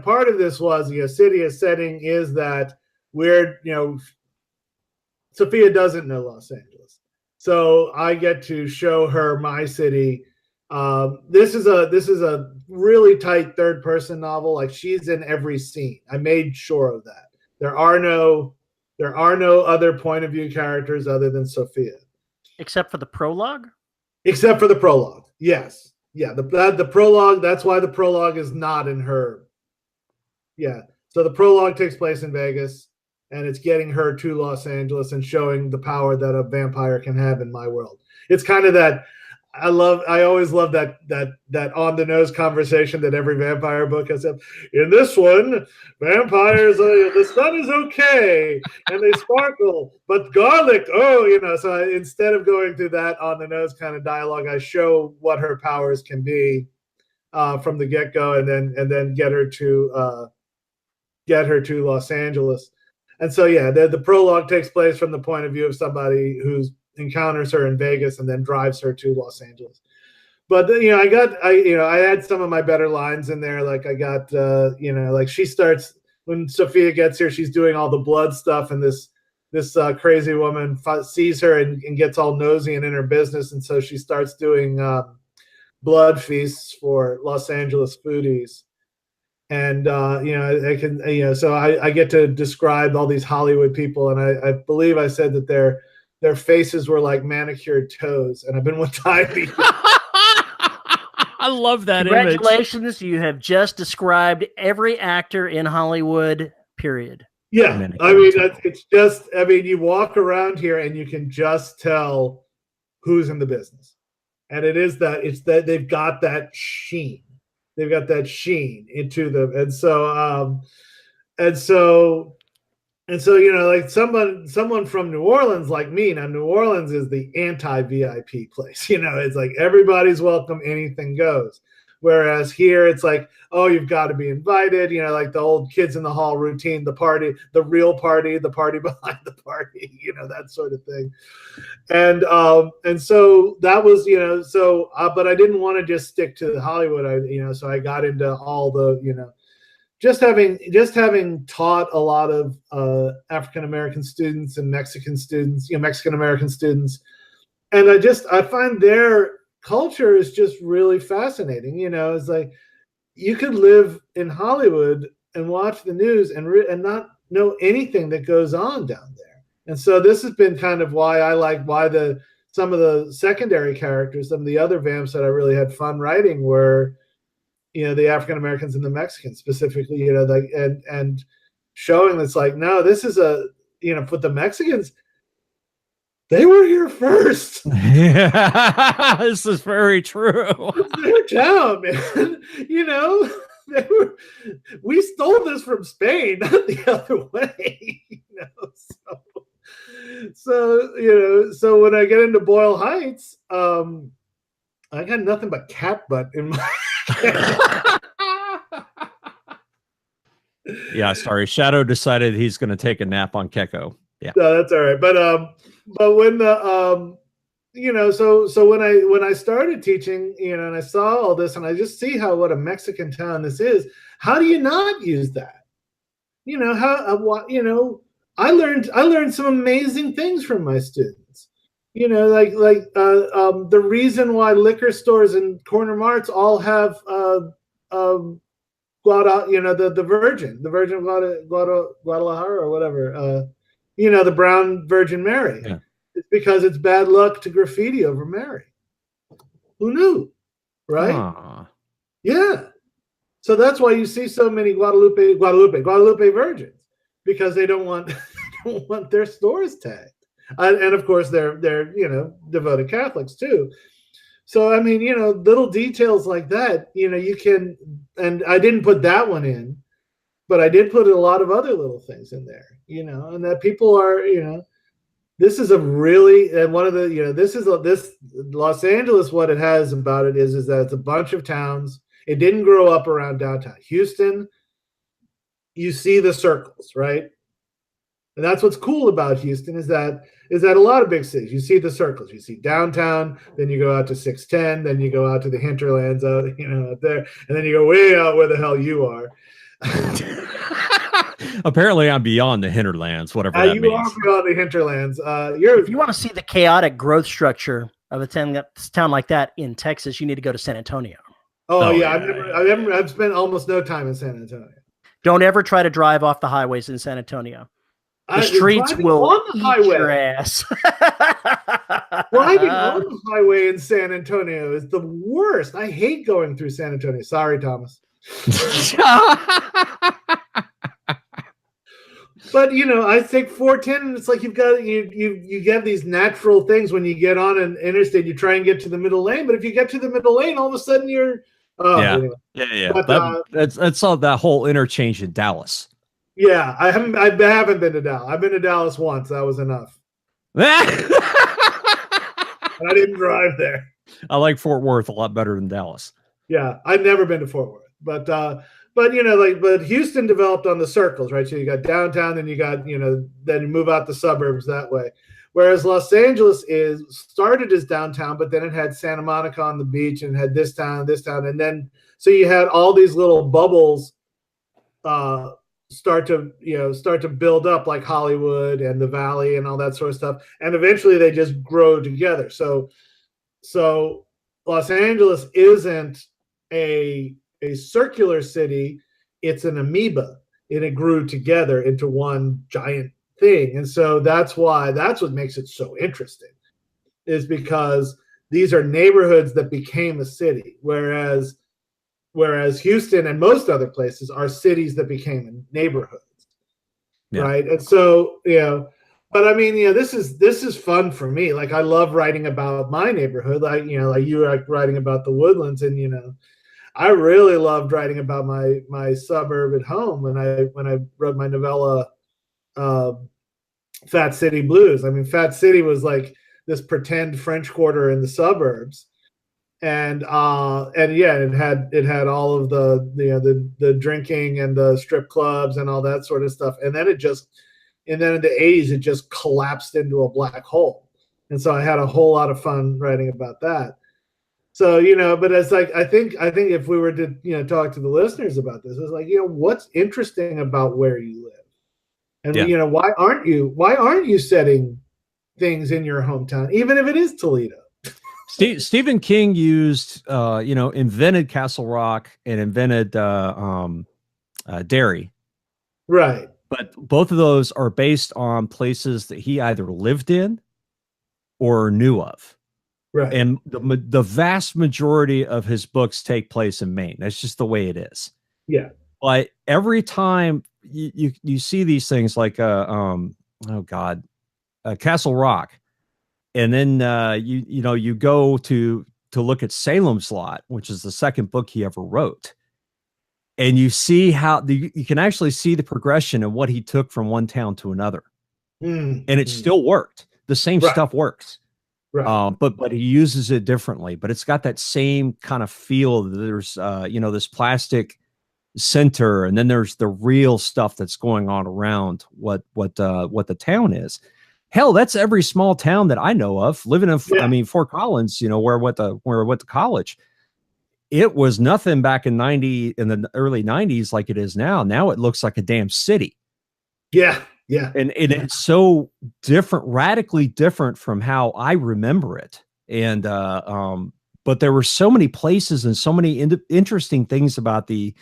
part of this was Cydia's setting is that weird Sophia doesn't know Los Angeles, so I get to show her my city. This is a really tight third person novel. Like, she's in every scene. I made sure of that. There are no other point of view characters other than Sophia, except for the prologue. Yes, yeah. The prologue. That's why the prologue is not in her. Yeah. So the prologue takes place in Vegas, and it's getting her to Los Angeles and showing the power that a vampire can have in my world. It's kind of that. I always love that on the nose conversation that every vampire book has. In this one, vampires, the sun is okay and they sparkle, but garlic, So instead of going through that on the nose kind of dialogue, I show what her powers can be from the get go, and then get her to Los Angeles. And so the prologue takes place from the point of view of somebody who's encounters her in Vegas and then drives her to Los Angeles. But I had some of my better lines in there. Like I got like she starts when Sophia gets here, she's doing all the blood stuff, and this crazy woman sees her and gets all nosy and in her business, and so she starts doing blood feasts for Los Angeles foodies. And I can so I get to describe all these Hollywood people, and I believe I said that their faces were like manicured toes, and I've been one time. I love that image. Congratulations, you have just described every actor in Hollywood, period. Yeah, I mean, it's just, you walk around here and you can just tell who's in the business. And it's that they've got that sheen. They've got that sheen into them. And so like someone from New Orleans like me. Now, New Orleans is the anti-VIP place. It's like everybody's welcome, anything goes. Whereas here, it's like, oh, you've got to be invited. Like the old Kids in the Hall routine, the party, the real party, the party behind the party. That sort of thing. And so that was, but I didn't want to just stick to Hollywood. So I got into all the, just having taught a lot of African American students and Mexican students, Mexican American students, and I find their culture is just really fascinating. It's like you could live in Hollywood and watch the news and not know anything that goes on down there. And so this has been kind of why I like some of the secondary characters, some of the other vamps that I really had fun writing were, the African Americans and the Mexicans specifically, and showing that's like, no, this is for the Mexicans, They were here first. Yeah, this is very true. It's their town, man. You know, we stole this from Spain, not the other way. You know, so when I get into Boyle Heights, I got nothing but cat butt in my. Yeah, sorry. Shadow decided he's going to take a nap on Keko. Yeah, No, that's all right. But when the so when I started teaching, and I saw all this, and I just see what a Mexican town this is. How do you not use that? I learned some amazing things from my students. The reason why liquor stores and corner marts all have the Virgin of Guadalajara or whatever, the brown Virgin Mary. Yeah. It's because it's bad luck to graffiti over Mary. Who knew, right? Aww. Yeah. So that's why you see so many Guadalupe virgins, because they don't want their stores tagged, and of course they're devoted Catholics too. So I mean, little details like that, you can, and I didn't put that one in, but I did put a lot of other little things in there, and that people are, this is a really, and one of the, this Los Angeles, what it has about it is that it's a bunch of towns. It didn't grow up around downtown. Houston, you see the circles, right? And that's what's cool about Houston is that a lot of big cities, you see the circles. You see downtown, then you go out to 610, then you go out to the hinterlands out, out there, and then you go way out where the hell you are. Apparently, I'm beyond the hinterlands, whatever that you means. are beyond the hinterlands. If you want to see the chaotic growth structure of a town like that in Texas, you need to go to San Antonio. Oh yeah, I've spent almost no time in San Antonio. Don't ever try to drive off the highways in San Antonio. The streets will eat your ass. Driving on the highway in San Antonio is the worst. I hate going through San Antonio. Sorry, Thomas. But I take 410, and it's like you get these natural things when you get on an interstate. You try and get to the middle lane, but if you get to the middle lane, all of a sudden you're Anyway. But, that's all that whole interchange in Dallas. Yeah, I haven't been to Dallas. I've been to Dallas once. That was enough. And I didn't drive there. I like Fort Worth a lot better than Dallas. Yeah, I've never been to Fort Worth, but Houston developed on the circles, right? So you got downtown, and you got then you move out the suburbs that way. Whereas Los Angeles started as downtown, but then it had Santa Monica on the beach, and had this town, and then so you had all these little bubbles start to build up, like Hollywood and the Valley and all that sort of stuff, and eventually they just grow together. So Los Angeles isn't a circular city; it's an amoeba, and it grew together into one giant thing. And so that's what makes it so interesting, is because these are neighborhoods that became a city, whereas Houston and most other places are cities that became neighborhoods, right? And so but I mean, this is fun for me. Like, I love writing about my neighborhood, like you like writing about the Woodlands, and I really loved writing about my suburb at home when I wrote my novella Fat City Blues. I mean, Fat City was like this pretend French Quarter in the suburbs, and yeah, it had all of the drinking and the strip clubs and all that sort of stuff, and then in the 80s it just collapsed into a black hole, and so I had a whole lot of fun writing about that. So but it's like I think if we were to talk to the listeners about this, it's like what's interesting about where you live. And why aren't you setting things in your hometown, even if it is Toledo? Stephen King used, invented Castle Rock and invented Derry, right? But both of those are based on places that he either lived in or knew of, right? And the vast majority of his books take place in Maine. That's just the way it is. Yeah. But every time you see these things like Castle Rock, And then you go to look at Salem's Lot, which is the second book he ever wrote, and you see how you can actually see the progression of what he took from one town to another, and it still worked. The same stuff works, right? But he uses it differently. But it's got that same kind of feel. There's this plastic center, and then there's the real stuff that's going on around what the town is. Hell, that's every small town that I know of. Living in, Fort Collins, where I went to college. It was nothing back in the early 90s like it is now. Now it looks like a damn city. Yeah. And it's so different, radically different from how I remember it. And but there were so many places and so many interesting things about the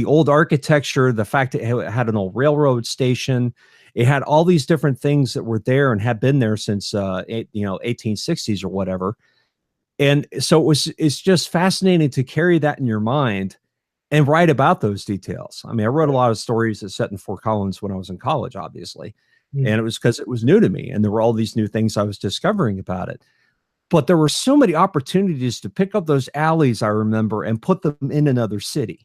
old architecture, the fact that it had an old railroad station. It had all these different things that were there and had been there since 1860s or whatever. And so it's just fascinating to carry that in your mind and write about those details. I mean, I wrote a lot of stories that set in Fort Collins when I was in college, obviously. And it was because it was new to me. And there were all these new things I was discovering about it. But there were so many opportunities to pick up those alleys, I remember, and put them in another city.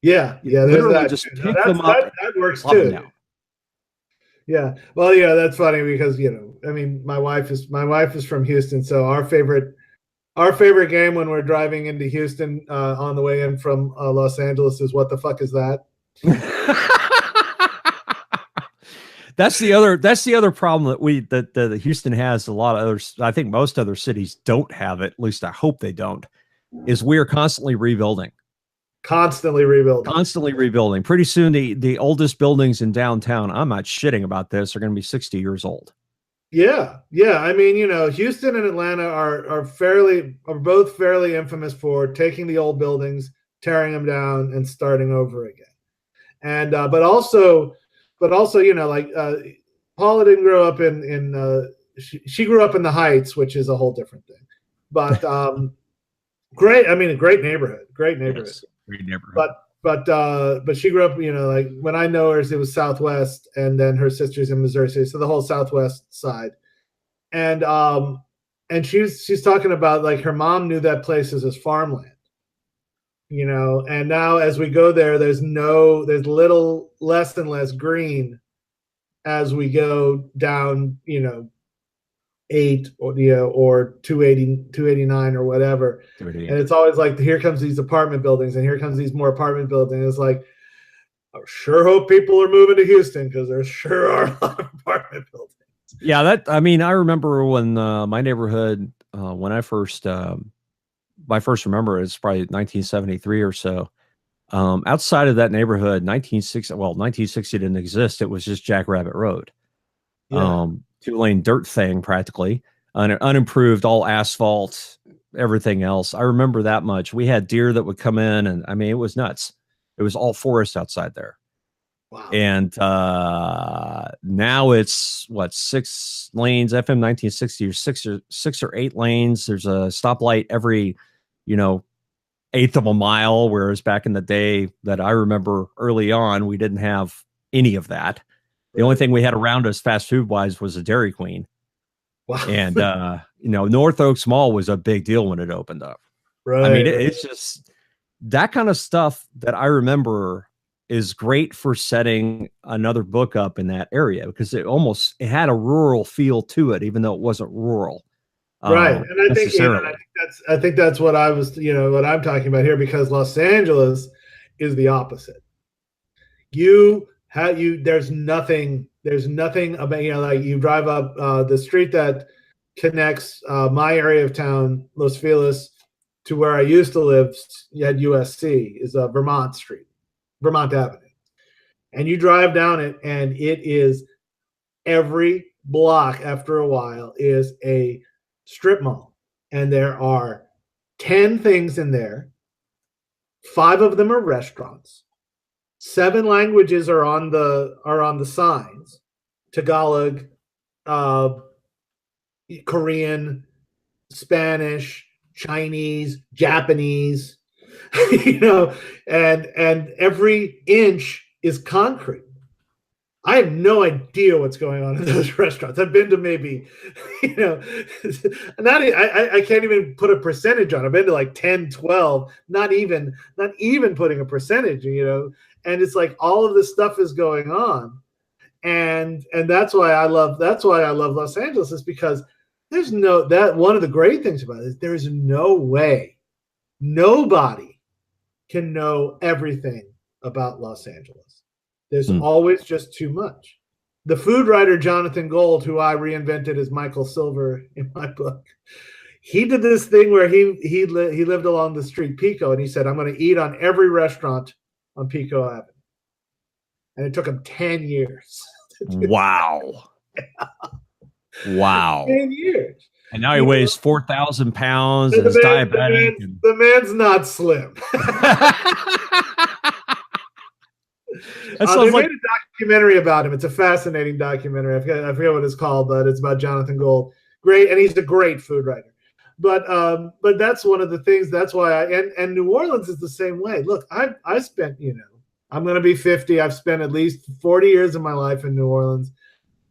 Yeah. Literally just pick them up. That works too. Now. Yeah. Well, yeah, that's funny because, my wife is from Houston. So our favorite game when we're driving into Houston on the way in from Los Angeles is what the fuck is that? That's the other problem that Houston has. A lot of others, I think most other cities don't have it. At least I hope they don't. Is we are constantly rebuilding. Constantly rebuilding. Pretty soon, the oldest buildings in downtown, I'm not shitting about this, are going to be 60 years old. Yeah. I mean, Houston and Atlanta are both fairly infamous for taking the old buildings, tearing them down, and starting over again. And but also, Paula didn't grow up she grew up in the Heights, which is a whole different thing. But great. I mean, a great neighborhood. Yes. Great neighborhood. But she grew up, when I know her, it was Southwest, and then her sister's in Missouri City, so the whole Southwest side. And she's talking about like her mom knew that place as farmland, and now as we go there, there's little less and less green as we go down, 8 or 289 or whatever. And it's always like, here comes these apartment buildings and here comes these more apartment buildings. It's like, I sure hope people are moving to Houston because there sure are a lot of apartment buildings. Yeah, I remember when my neighborhood, when I first remember it's probably 1973 or so. Outside of that neighborhood, 1960 didn't exist. It was just Jackrabbit Road. Yeah. 2-lane dirt thing, practically unimproved, all asphalt, everything else. I remember that much. We had deer that would come in, and I mean, it was nuts. It was all forest outside there. Wow. And now it's 6 lanes, FM 1960, or 6 or 8 lanes. There's a stoplight every, eighth of a mile, whereas back in the day that I remember early on, we didn't have any of that. The only thing we had around us fast food wise was a Dairy Queen. Wow. And, North Oaks Mall was a big deal when it opened up. Right. I mean, it's just that kind of stuff that I remember is great for setting another book up in that area because it had a rural feel to it, even though it wasn't rural. Right. And I think that's what I was, what I'm talking about here, because Los Angeles is the opposite. There's nothing about, like you drive up the street that connects my area of town, Los Feliz, to where I used to live. You had USC, is Vermont Avenue. And you drive down it, and it is every block after a while is a strip mall. And there are 10 things in there. 5 of them are restaurants. 7 languages are on the signs: Tagalog, Korean, Spanish, Chinese, Japanese, and every inch is concrete. I have no idea what's going on in those restaurants. I've been to maybe, I can't even put a percentage on. I've been to like 10, 12, not even putting a percentage, and it's like all of this stuff is going on. And that's why I love Los Angeles, is because one of the great things about it is there's no way nobody can know everything about Los Angeles. There's always just too much. The food writer Jonathan Gold, who I reinvented as Michael Silver in my book, he did this thing where he lived along the street Pico, and he said, I'm going to eat on every restaurant on Pico Avenue. And it took him 10 years. Wow. Wow. 10 years. And now he weighs 4,000 pounds and is diabetic. The man's not slim. They made a documentary about him. It's a fascinating documentary. I forget what it's called, but it's about Jonathan Gold. Great, and he's a great food writer. But that's one of the things. That's why and New Orleans is the same way. Look, I spent, I'm going to be 50. I've spent at least 40 years of my life in New Orleans,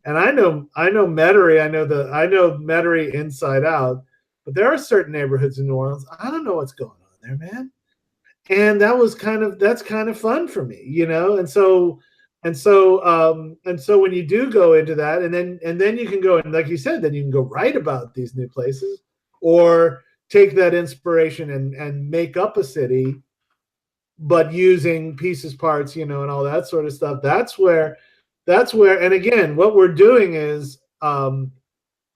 and I know Metairie. I know Metairie inside out. But there are certain neighborhoods in New Orleans I don't know what's going on there, man. And that's kind of fun for me, And so when you do go into that, and then you can go, and like you said, then you can go write about these new places, or take that inspiration and make up a city, but using pieces, parts, and all that sort of stuff. That's where, and again, what we're doing is, from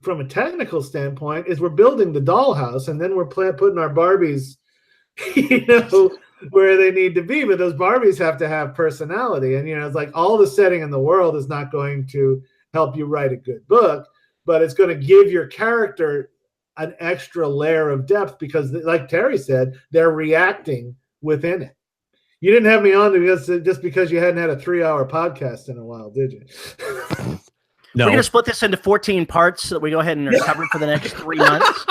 a technical standpoint, is we're building the dollhouse, and then we're putting our Barbies, where they need to be. But those Barbies have to have personality. And, it's like all the setting in the world is not going to help you write a good book, but it's going to give your character an extra layer of depth, because, like Terry said, they're reacting within it. You didn't have me on just because you hadn't had a 3-hour podcast in a while, did you? No. We're going to split this into 14 parts so that we go ahead and recover it for the next 3 months.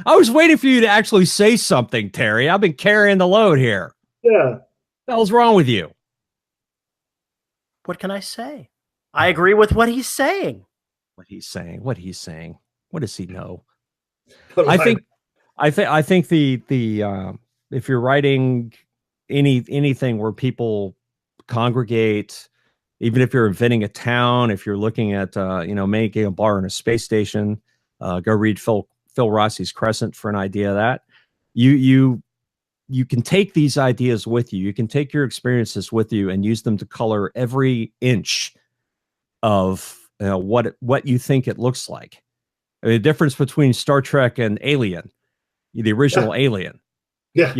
I was waiting for you to actually say something, Terry. I've been carrying the load here. Yeah. What the hell's wrong with you? What can I say? I agree with what he's saying. What he's saying? What does he know? I think the if you're writing anything where people congregate, even if you're inventing a town, if you're looking at making a bar in a space station, go read Phil Rossi's Crescent for an idea of that. You can take these ideas with you. You can take your experiences with you and use them to color every inch of what you think it looks like. I mean, the difference between Star Trek and Alien, the original Alien. Yeah.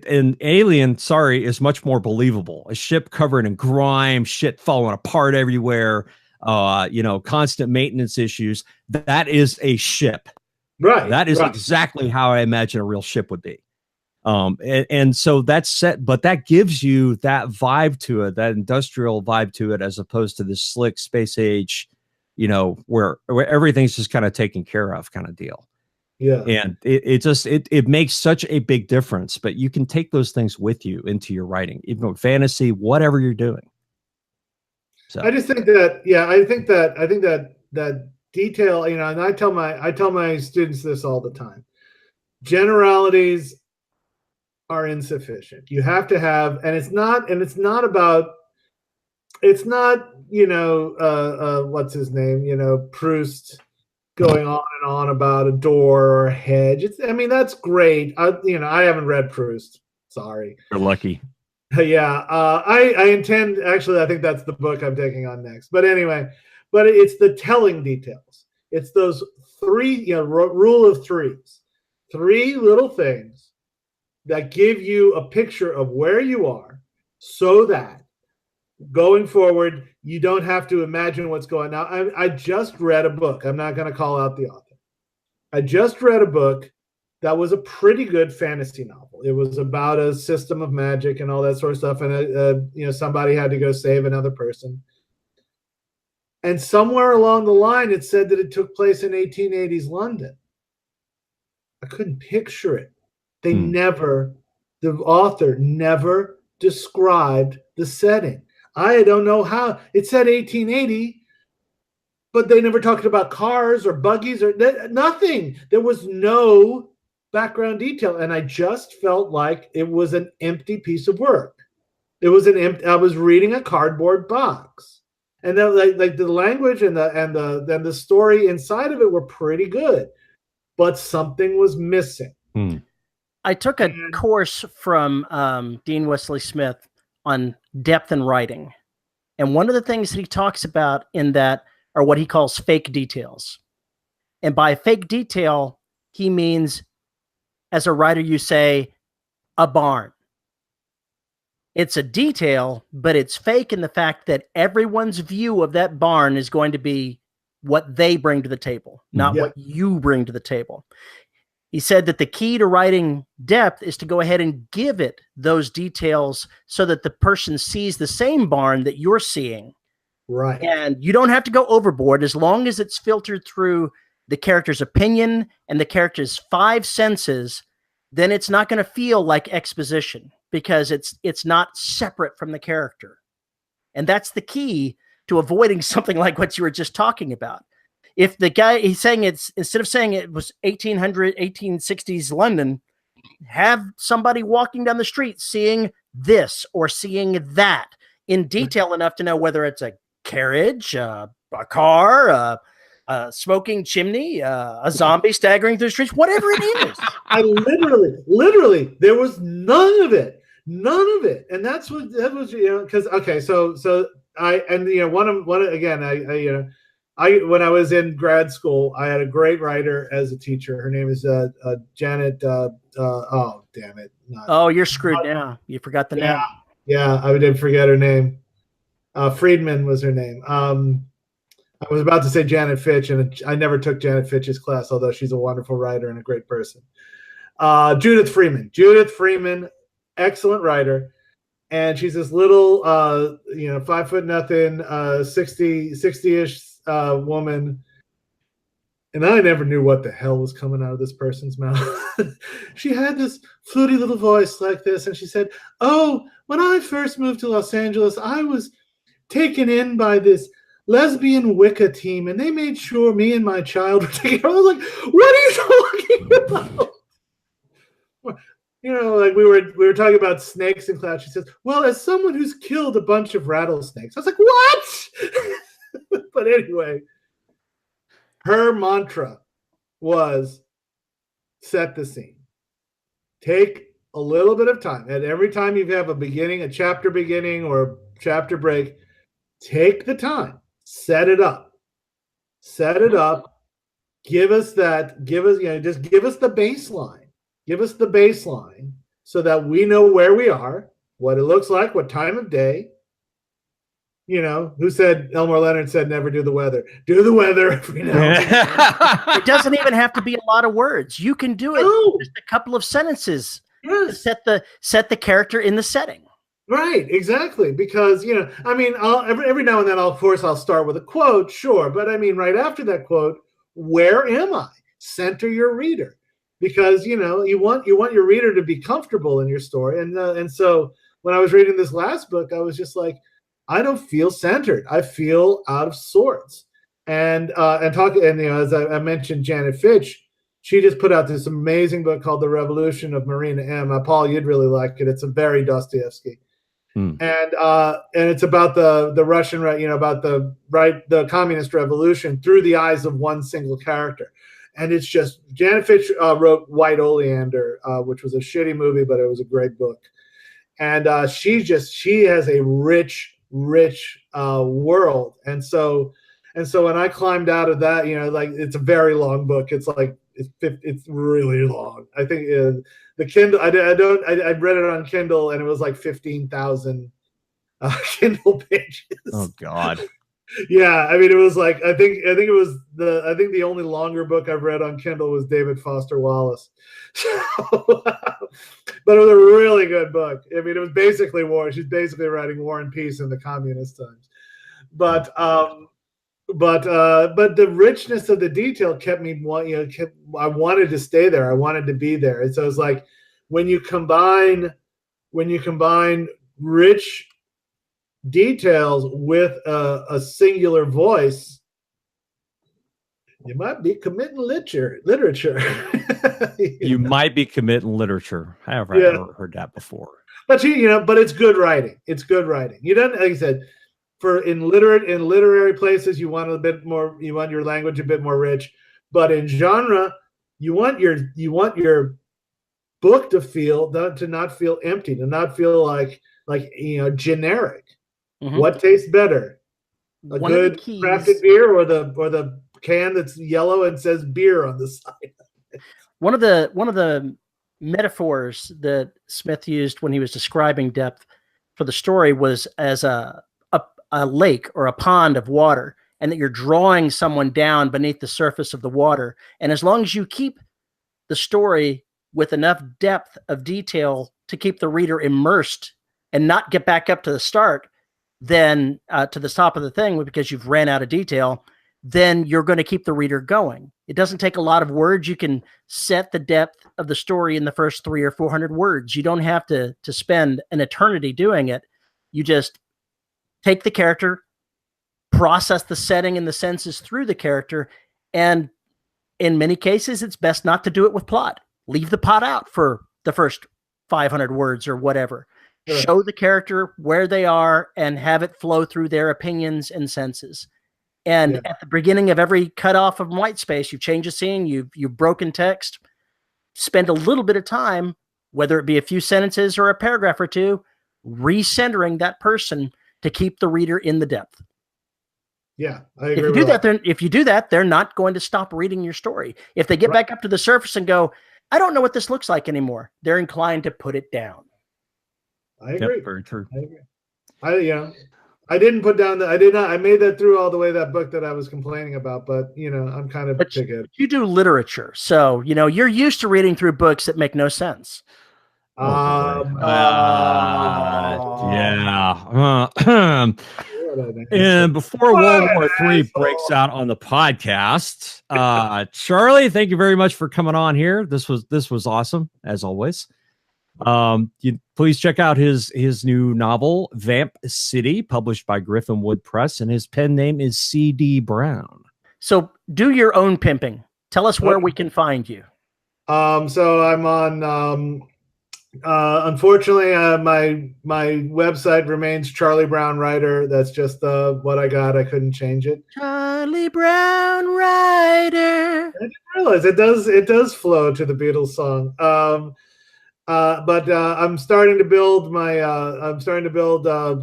And Alien, is much more believable. A ship covered in grime, shit falling apart everywhere, constant maintenance issues. That is a ship. Right. That is exactly how I imagine a real ship would be. And so that's set, but that gives you that vibe to it, that industrial vibe to it, as opposed to this slick space age, where everything's just kind of taken care of kind of deal. Yeah. And it makes such a big difference, but you can take those things with you into your writing, even fantasy, whatever you're doing. So I just think that, that detail, and I tell my students this all the time. Generalities are insufficient. You have to have, and it's not what's his name, Proust going on and on about a door or a hedge. That's great. I haven't read Proust. Sorry. You're lucky. Yeah. I intend, actually, I think that's the book I'm taking on next. But anyway, it's the telling details. It's those 3, rule of threes. 3 little things that give you a picture of where you are, so that going forward, you don't have to imagine what's going on. I just read a book. I'm not going to call out the author. I just read a book that was a pretty good fantasy novel. It was about a system of magic and all that sort of stuff. And, somebody had to go save another person. And somewhere along the line, it said that it took place in 1880s London. I couldn't picture it. The author never described the setting. I don't know how. It said 1880, but they never talked about cars or buggies or nothing. There was no background detail, and I just felt like it was an empty piece of work. It was an empty. I was reading a cardboard box, and then like the language and the story inside of it were pretty good, but something was missing. I took a course from Dean Wesley Smith on depth in writing, and one of the things that he talks about in that are what he calls fake details. And by fake detail, he means, as a writer, you say a barn. It's a detail, but it's fake in the fact that everyone's view of that barn is going to be what they bring to the table, not what you bring to the table. He said that the key to writing depth is to go ahead and give it those details so that the person sees the same barn that you're seeing. Right. And you don't have to go overboard as long as it's filtered through the character's opinion and the character's 5 senses. Then it's not going to feel like exposition because it's not separate from the character. And that's the key to avoiding something like what you were just talking about. If the guy, he's saying it's, instead of saying it was 1860s London, have somebody walking down the street seeing this or seeing that in detail enough to know whether it's a carriage, a car, a smoking chimney, a zombie staggering through the streets, whatever it is. I literally, there was none of it. And that was, because, okay. So when I was in grad school, I had a great writer as a teacher. Her name is Janet. Oh, damn it. You're screwed now. You forgot the name. Yeah, I did forget her name. Friedman was her name. I was about to say Janet Fitch, and I never took Janet Fitch's class, although she's a wonderful writer and a great person. Judith Freeman, excellent writer. And she's this little, 5'0", 60-ish woman. And I never knew what the hell was coming out of this person's mouth. She had this fluty little voice like this. And she said, "Oh, when I first moved to Los Angeles, I was taken in by this lesbian Wicca team, and they made sure me and my child were taken." I was like, "What are you talking about?" Like we were talking about snakes in class. She says, "Well, as someone who's killed a bunch of rattlesnakes." I was like, "What?" But anyway, her mantra was set the scene. Take a little bit of time. And every time you have a chapter beginning or a chapter break, take the time. Set it up. Give us the baseline. Give us the baseline so that we know where we are, what it looks like, what time of day. Who said, Elmore Leonard said, never do the weather. Do the weather every now and then. It doesn't even have to be a lot of words. You can do it in just a couple of sentences to set the character in the setting. Right, exactly. Because, every now and then, I'll start with a quote, sure. But right after that quote, where am I? Center your reader. Because, you want your reader to be comfortable in your story. And so when I was reading this last book, I was just like, I don't feel centered. I feel out of sorts. And as I mentioned, Janet Fitch, she just put out this amazing book called The Revolution of Marina M. Paul, you'd really like it. It's a very Dostoevsky. And it's about the Russian, about the communist revolution through the eyes of one single character. And it's just, Janet Fitch wrote White Oleander, which was a shitty movie, but it was a great book. And she has a rich world. And so when I climbed out of that, it's a very long book. It's like, it's really long. I think the Kindle, I read it on Kindle, and it was like 15,000 Kindle pages. Oh God. Yeah, it was like I think the only longer book I've read on Kindle was David Foster Wallace. But it was a really good book. It was basically war. She's basically writing War and Peace in the communist times. But the richness of the detail kept me. I wanted to stay there. I wanted to be there. And so it's like when you combine rich details with a singular voice, you might be committing literature. You might be committing literature. I've heard that before. But but it's good writing. It's good writing. You don't, like I said, in literary places, you want a bit more. You want your language a bit more rich. But in genre, you want your book to not feel empty, to not feel like generic. Mm-hmm. What tastes better, a good crafted beer or the can that's yellow and says beer on the side? One of the metaphors that Smith used when he was describing depth for the story was as a lake or a pond of water, and that you're drawing someone down beneath the surface of the water. And as long as you keep the story with enough depth of detail to keep the reader immersed and not get back up to the start, then to the top of the thing because you've ran out of detail, then you're going to keep the reader going. It doesn't take a lot of words. You can set the depth of the story in the first 300 or 400 words. You don't have to spend an eternity doing it. You just take the character, process the setting and the senses through the character, and in many cases, it's best not to do it with plot. Leave the plot out for the first 500 words or whatever. Sure. Show the character where they are and have it flow through their opinions and senses. And at the beginning of every cutoff of white space, you change a scene, you've broken text, spend a little bit of time, whether it be a few sentences or a paragraph or two, recentering that person to keep the reader in the depth. Yeah, I agree. If you do that, they're not going to stop reading your story. If they get back up to the surface and go, I don't know what this looks like anymore, they're inclined to put it down. I agree. Yep, very true. I agree. I didn't put down I made that through all the way, that book that I was complaining about, but I'm kind of pig-headed. You do literature, so you're used to reading through books that make no sense. Yeah. And before World War III breaks out on the podcast, Charlie, thank you very much for coming on here. This was awesome, as always. Please check out his new novel, Vamp City, published by Griffin Wood Press, and his pen name is C.D. Brown. So do your own pimping. Tell us where we can find you. So I'm on unfortunately my website remains Charlie Brown Writer. That's just what I got. I couldn't change it. Charlie Brown Writer. I didn't realize it does flow to the Beatles song. But I'm starting to build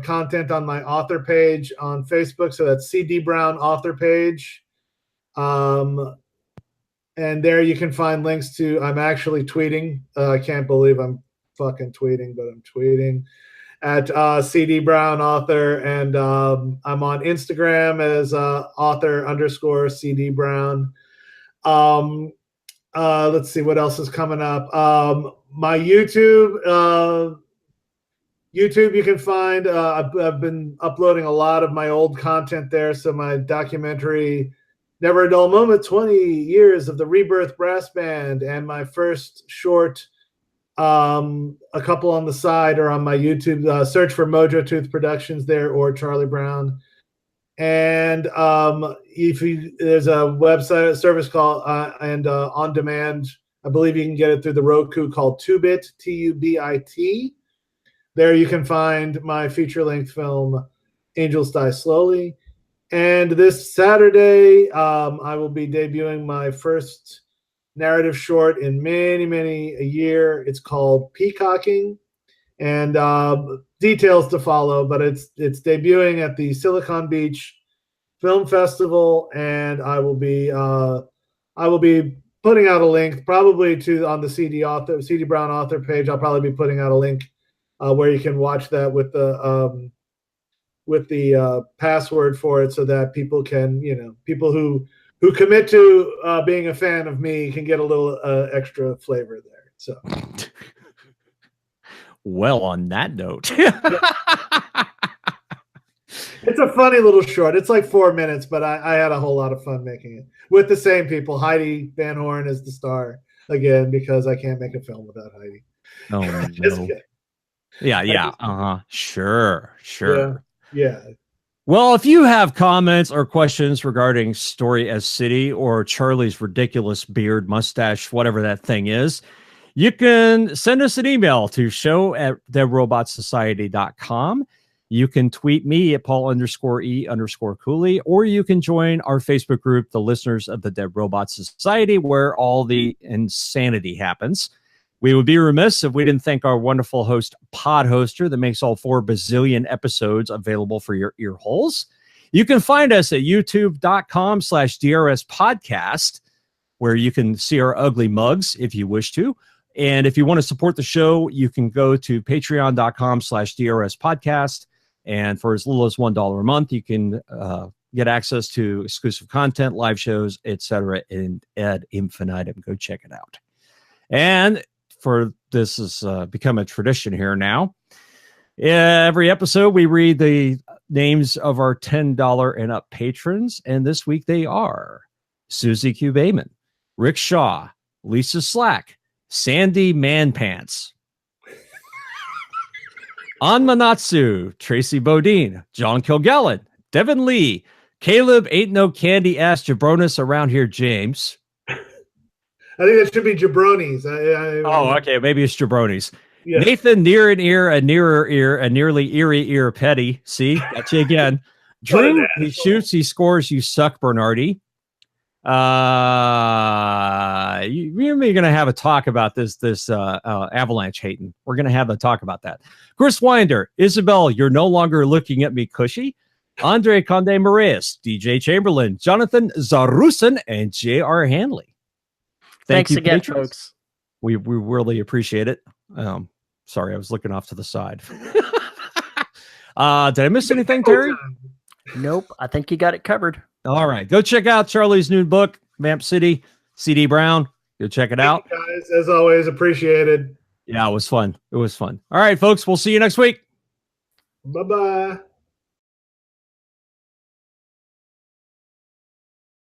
content on my author page on Facebook. So that's CD Brown author page. And there you can find links to, I'm actually tweeting. I can't believe I'm fucking tweeting, but I'm tweeting at CD Brown author. And I'm on Instagram as author_CD Brown. Let's see what else is coming up. My YouTube, you can find, I've been uploading a lot of my old content there. So my documentary, Never a Dull Moment, 20 Years of the Rebirth Brass Band, and my first short, a couple on the side are on my YouTube. Search for Mojo Tooth Productions there, or Charlie Brown. And there's a website, a service called, and on demand, I believe you can get it through the Roku, called Tubit, Tubit. There you can find my feature-length film, Angels Die Slowly. And this Saturday, I will be debuting my first narrative short in many a year. It's called Peacocking, and details to follow. But it's debuting at the Silicon Beach Film Festival, and I will be putting out a link probably on the CD Brown author page. I'll probably be putting out a link where you can watch that with the password for it, so that people can, people who commit to being a fan of me can get a little extra flavor there. So, well, on that note, it's a funny little short. It's like 4 minutes, but I had a whole lot of fun making it with the same people. Heidi Van Horn is the star again, because I can't make a film without Heidi. Oh no. Yeah. Sure. Yeah. Yeah. Well, if you have comments or questions regarding Story as City or Charlie's ridiculous beard, mustache, whatever that thing is, you can send us an email to show@deadrobotsociety.com. You can tweet me at Paul_E_Cooley, or you can join our Facebook group, the Listeners of the Dead Robot Society, where all the insanity happens. We would be remiss if we didn't thank our wonderful host, Pod Hoster, that makes all 4 bazillion episodes available for your ear holes. You can find us at youtube.com/DRS podcast, where you can see our ugly mugs if you wish to. And if you want to support the show, you can go to patreon.com/DRS podcast. And for as little as $1 a month, you can get access to exclusive content, live shows, etc. and ad infinitum. Go check it out. And for this has become a tradition here now. Every episode, we read the names of our $10 and up patrons. And this week they are Susie Q. Bayman, Rick Shaw, Lisa Slack, Sandy Manpants, Anmanatsu, Tracy Bodine, John Kilgallen, Devin Lee, Caleb Ain't No Candy Ass Jabronis Around Here James. I think that should be jabronis. Oh, okay. Maybe it's jabronis. Yeah. Nathan, near an ear, a nearer ear, a nearly eerie ear petty. See, got you again. Drew, he shoots, he scores, you suck, Bernardi. You're going to have a talk about this Avalanche hating. We're going to have a talk about that. Chris Winder, Isabel, you're no longer looking at me cushy. Andre Conde Moraes, DJ Chamberlain, Jonathan Zarusin, and J.R. Hanley. Thanks you, again, patrons. folks. We really appreciate it. Sorry, I was looking off to the side. Did I miss anything, Terry? Nope. I think you got it covered. All right. Go check out Charlie's new book, Vamp City, CD Brown. Go check it out. Thank you guys, as always, appreciated. Yeah, it was fun. It was fun. All right, folks. We'll see you next week. Bye-bye.